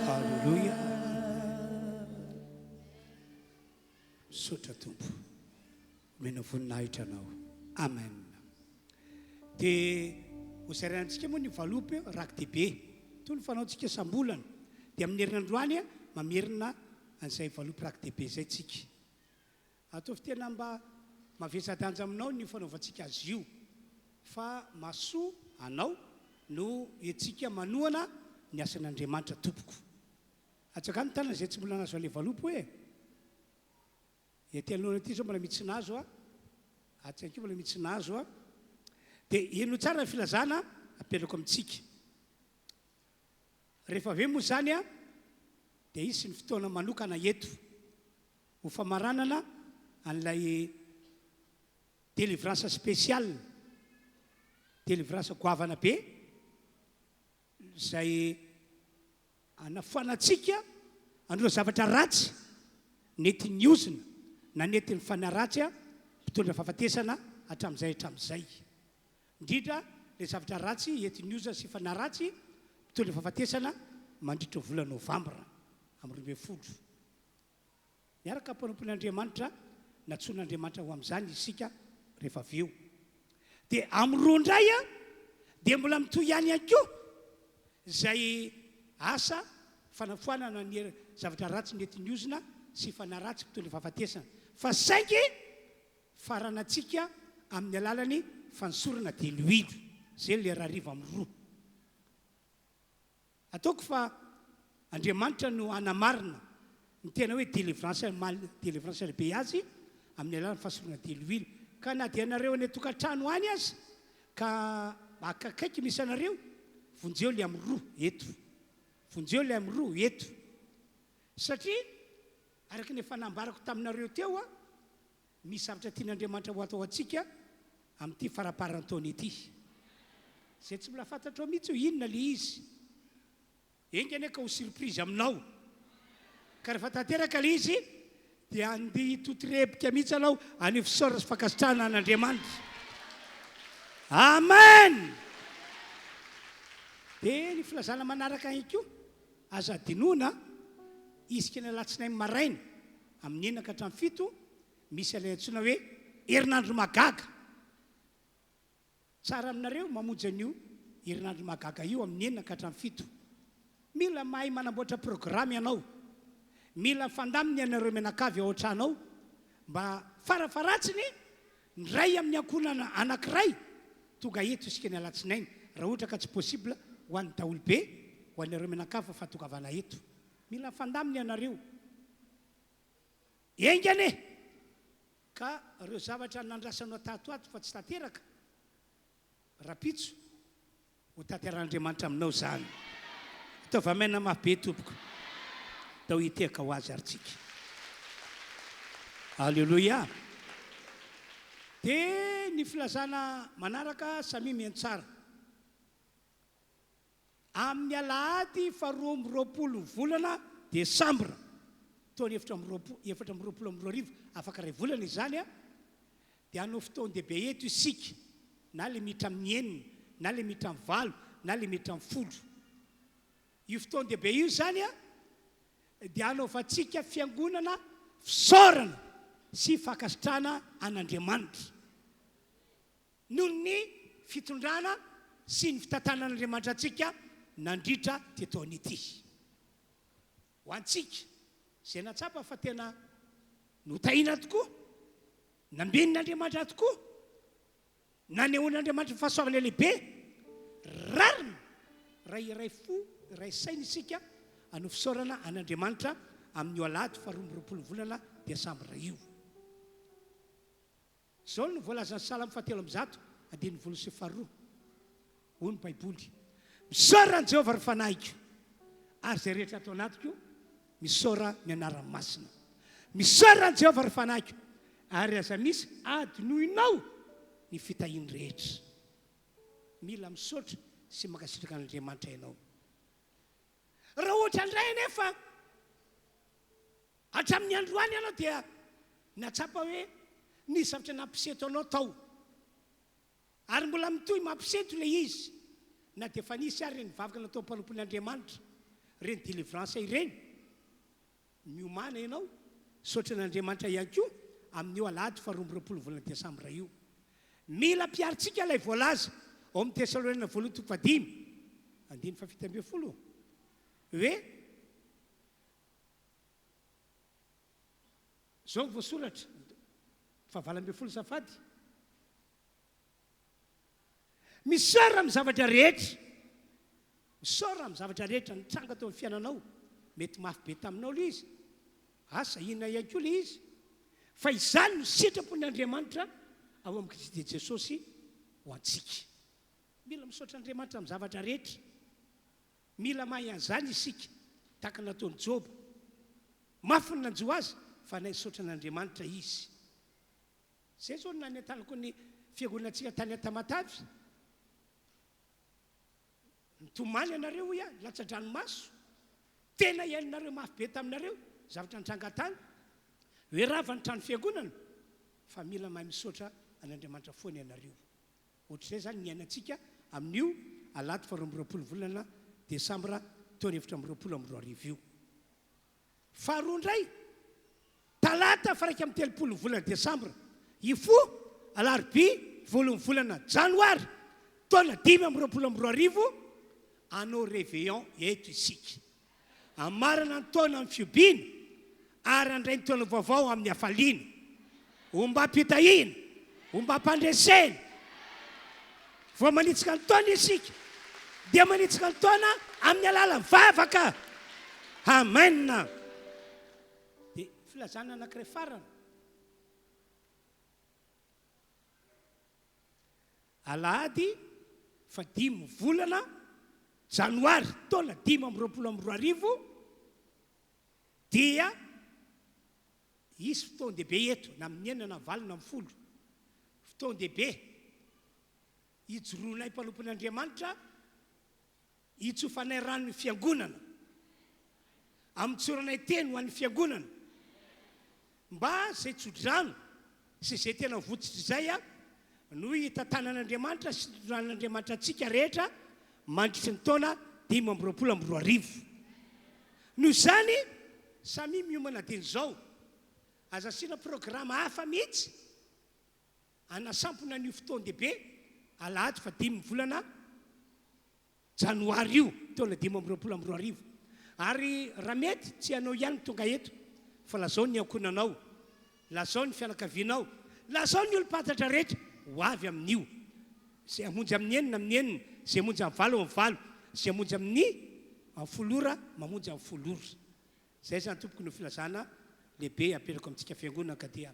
Halleluja. Sotra tompo. Mena voninahitra anao. Amen. Dia hosarantsika moa ny valopy rakidibe. Toy ny fanaontsika sambolana. Dia amin'ny herinandroany mamerina an'izay valopy rakidibe izay tsika. Ataovy tena mba mavesa-danja aminao ny fanaovantsika azy io. Fa masoa anao no etsika manoana ny asan'Andriamanitra tompoko. Atsaka ny tanana izay tsy mbola nazo ilay valopy hoe ety aloana ity zao mbola mitsinazo a. Atsaka io mbola mitsinazo a. Dia eno tsara ny filazana apetrako amintsika. Rehefa avy moa zany a dia izy ny fotoana manokana eto ho famaranana an'ilay délivrance spéciale, délivrance goavana be izay anafoanatsika andro zavatra ratsy nety ny ozina na nety ny fanaratsy mpitondra fahafatesana hatramin'izay. Indrindra ilay zavatra ratsy ety ny ozina sy fanaratsy mpitondra fahafatesana mandritra vola novembre amin'ny 20. Miaraka ampanampon'Andriamanitra natson'Andriamanitra ho amin'izany isika rehefa avy eo. Dia amin'ny roa indray dia mbola mitoy ihany koa izay asa fanafoanana ny zavatra ratsy mety niozina sy fanaratsy mpitondra fahafatesana fa saingy faranatsika amin'ny alalany fansorana teloilo zay le rariva amin'ny roa ataoko fa Andriamanitra no anamarina ny tena hoe délivrance lehibe azy amin'ny alalany fansorana teloilo ka na dia anareo any tokantrano any azy ka akakaiky misy anareo vonjeo le amin'ny roa eto vonjeo le amin'ny roa eto satria araka ny fanambarako taminareo teo misy zavatra tian'Andriamanitra ho atao atsika amin'ity faraparan-taona ity zay tsy mbola fantatrao mihitsy ho inona le izy engany ka ho surprise aminao ka rehefa tanteraka le izy dia andeha hitotorebika mihitsy anao any fisaora sy fankasitrahana an'Andriamanitra amen dia ny filazana manaraka ihany aza dinoana isika ny alatsinainy maraina amin'ny 9 ka hatramin'ny 7 misy ilay antsoina hoe herinandro magaga tsara aminareo mamonjy an'io herinandro magaga io amin'ny 9 ka hatramin'ny 7 mila mahay manamboatra programme ianao mila fandaminy anareo menakavy ao an-tranao mba farafaratsiny ndray amin'ny ankonana anankiray tonga eto isika ny alatsinainy raha ohatra ka tsy possible ho an'ny daolobe ho anareo menakavy fa fatokavana eto mila fandaminy anareo engany ka reo zavatra nandrasanao tatoato fa tsy tanteraka rapitso ho tanteran'Andriamanitra aminao zany ataovamaina mabe tompoko tao hiteka ho azy aritsika alleluia dia ny filazana manaraka samy miantsara amin'ny Alahady 12 volana Desambra taony 4 afaka ray volana izany dia hanao fotoan-dehibe eto isika na le mitra amin'ny 9 na le mitra amin'ny 8 na le mitra amin'ny 10 io fotoan-dehibe io zany dia hanaovantsika fiangonana fisaorana sy fankasitrahana an'Andriamanitra noho ny fitondrana sy ny fitantanan'Andriamanitra antsika nandritra tetoany ity ho antsika zay natsapa fa tena notahina tokoa nambenin'Andriamanitra tokoa nanehoan'Andriamanitra fahasoavana lehibe rarina iray fo iray saina isika ano fisaorana an'Andriamanitra amin'ny Alahady 12 volana Desambra io zao no voalazan'ny Salamo 7:1 hoy ny Baiboly misaora ny Jehovah ry fanahiko ary zay rehetra atao anatiko misaora ny anarany masina misaora ny Jehovah ry fanahiko ary aza misy adinoinao ny fitahiny rehetra mila misaotra sy makasitraka an'Andriamanitra ianao raha ohatra indray nefa hatramin'ny androany ianao dia natsapa hoe ny zavatra nampiseto anao tao ary mbola mitohy mampiseto le izy na dia fa nisy ary reny vavaka natao mpanompon'Andriamanitra reny délivrance ireny miomana ianao saotra n'Andriamanitra ihany koa amin'io Alahady 12 volana Desambra io mila piaritsika ilay voalaza ao amin'ny Tesaloniana 2:7 hoe zao voasoratra 20 safady misaora amin'ny zavatra rehetra misaora amin'ny zavatra rehetra nitranga tao amin'ny fiainanao mety mafy be taminao le izy asa inona ihany koa le izy fa izany no sitrapon'Andriamanitra ao amin'ny Kristy Jesosy ho antsika mila misaotra Andriamanitra amin'ny zavatra rehetra mila mahay an'izany isika tahaka nataony Job mafy ny nanjo azy fa naisaotra n'Andriamanitra izy zay zao no nanentanako ny fiangonantsika tany Tamatavy nitomany anareo ia latsa-dranomaso tena iainareo mafy be taminareo zavatra nitrangatany hoe rava ny trano fiangonana fa mila mahay misaotra an'Andriamanitra foana ianareo ohatr'izay zany niainantsika amin'io Alahady 12 volana Desambra taony 2022 io faharoa indray Talata 30 volana Desambra ifo Alarobia 10 volana Janoary taona 5 hanao réveillon eto isika amarana ny taona amin'ny fiobina ary andray ny taona vaovao amin'ny hafaliana omba mpitahina omba mpandresena vao manitsika ny taona isika dia manitsika ny taona amin'ny alala vavaka amen. Dia filazana anankiray farana Alahady 5 volana janoary taona 522 dia isy fotoan-dehibe eto na amin'ny enina na valona amin'ny folo fotoan-dehibe ijoroanay mpanompon'Andriamanitra itsofanay rano ny fiangonana amitsoranay teny ho an'ny fiangonana mba zay tsodrano sy zay tena votsitra izay no hitantanan'Andriamanitra sy tondran'Andriamanitra antsika rehetra mandritry ny taona 522 noho izany samy miomana teny izao aza sina programa hafa mihitsy anasampona an'io fotoan-dehibe Alahady 5 volana janoary io taona 522 ary raha mety tsy anao ihany tonga eto fa lazao ny ankonanao lazao ny fianakavianao lazao ny olo-pantatra rehetra ho avy amin'io zay amonjy amin'ny enina amin'ny enina zay amonjy amin'ny valo amin'ny valo zay amonjy amin'ny folora mamonjy amin'ny folora zay zany tompoko no filazana lehibe apetrako amintsika fiangonana ka dia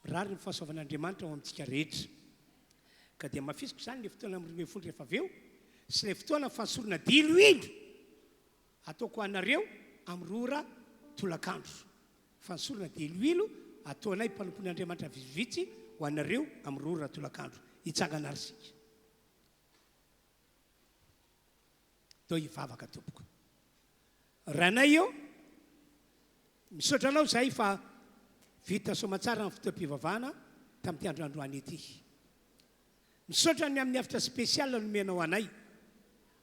mirary ny fahasoavan'Andriamanitra ao amintsika rehetra ka dia mafisiko zany le fotoana amin'ny 12 rehefa aveo sy le fotoana fahasorona diloilo ataoko anareo amin'ny rora tolakandro fahasorona diloilo ataonay mpanompon'Andriamanitra vitsivitsy ho anareo amin'ny rora tolakandro hitsangana ary sika to hivavaka tompoko ranay eo misaotra anao zahay fa vita somatsara ny fotoam-pivavahana tamin'ity androandroany ety misaotra ny amin'ny hafitra spesial nomenao anay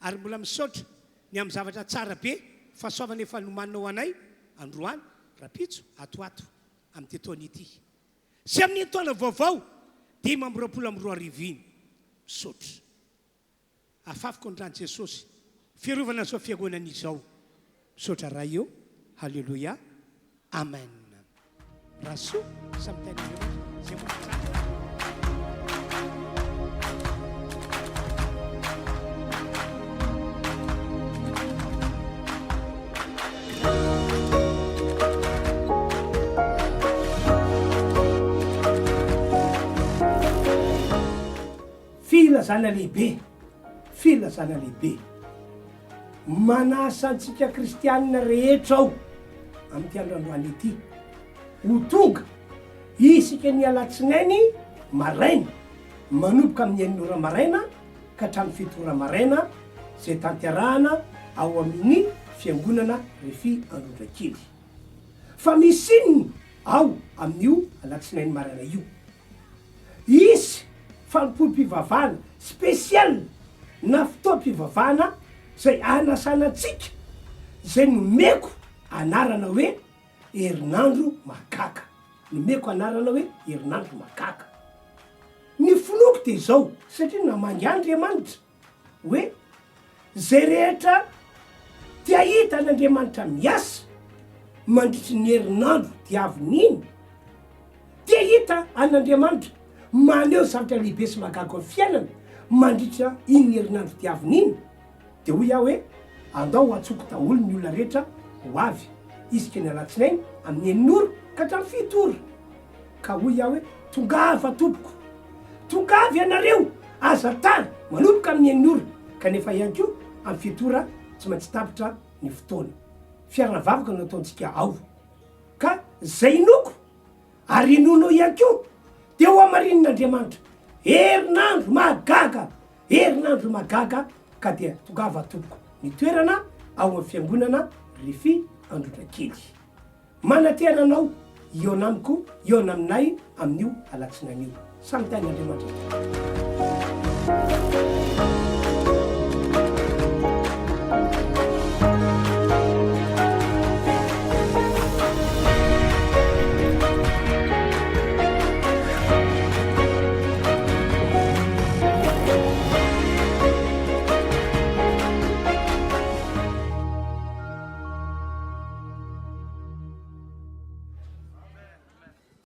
ary mbola misaotra ny amin'ny zavatra tsara be fahasoavana efa nomanao anay androany rapitso atoato amin'ny taona ity sy amin'ny taona vaovao 522 iny misaotra afafako andran'i Jesosy fiarovana zao fiangonana izao misaotra raha eo halleloia amen raso samtany zay mbola filazana lehibe manasa antsika kristianina rehetra ao amin'ity androandroany ity ho tonga isika ny alatsinainy maraina manomboka amin'ny enin'ora maraina ka hatramin'ny 7 maraina zay tanterahana ao amin'ny fiangonana RHEFI Androndrakely fa misy inony ao amin'io alatsinainy maraina io isy fanompo-pivavahana spesial na fotoam-pivavahana zay anasanantsika zay nomeko anarana hoe herinandro makaka nomeko anarana hoe herinandro makaka ny foloko de zao satria namangy Andriamanitra hoe zay rehetra tia hita an'Andriamanitra miasa mandritry ny herinandro diavin'iny tia hita an'Andriamanitra maneho zavatra lehibe sy mahagaga amin'ny fiainana mandritra iny herinandro diavin'iny de hoy aho hoe andao atsoko daholo ny olona rehetra ho avy isika ny alatsinainy amin'ny enin'ora ka hatramin'ny 7 ora ka hoy aho hoe tongava tompoko tongavy ianareo aza tany manomboka amin'ny enin'ora kanefa ihany koa amin'ny 7 ora tsy maintsy tapitra ny fotoana fiaravavaka no ataontsika ao ka zay noko ary inonao ihany koa de ho amarin'Andriamanitra herinandro magaga ka dia tongava tompoko ny toerana ao amin'ny fiangonana RHEFI Androndrakely manateranao eo namiko eo aminay amin'io alatsinain'io samy tain'Andriamanitra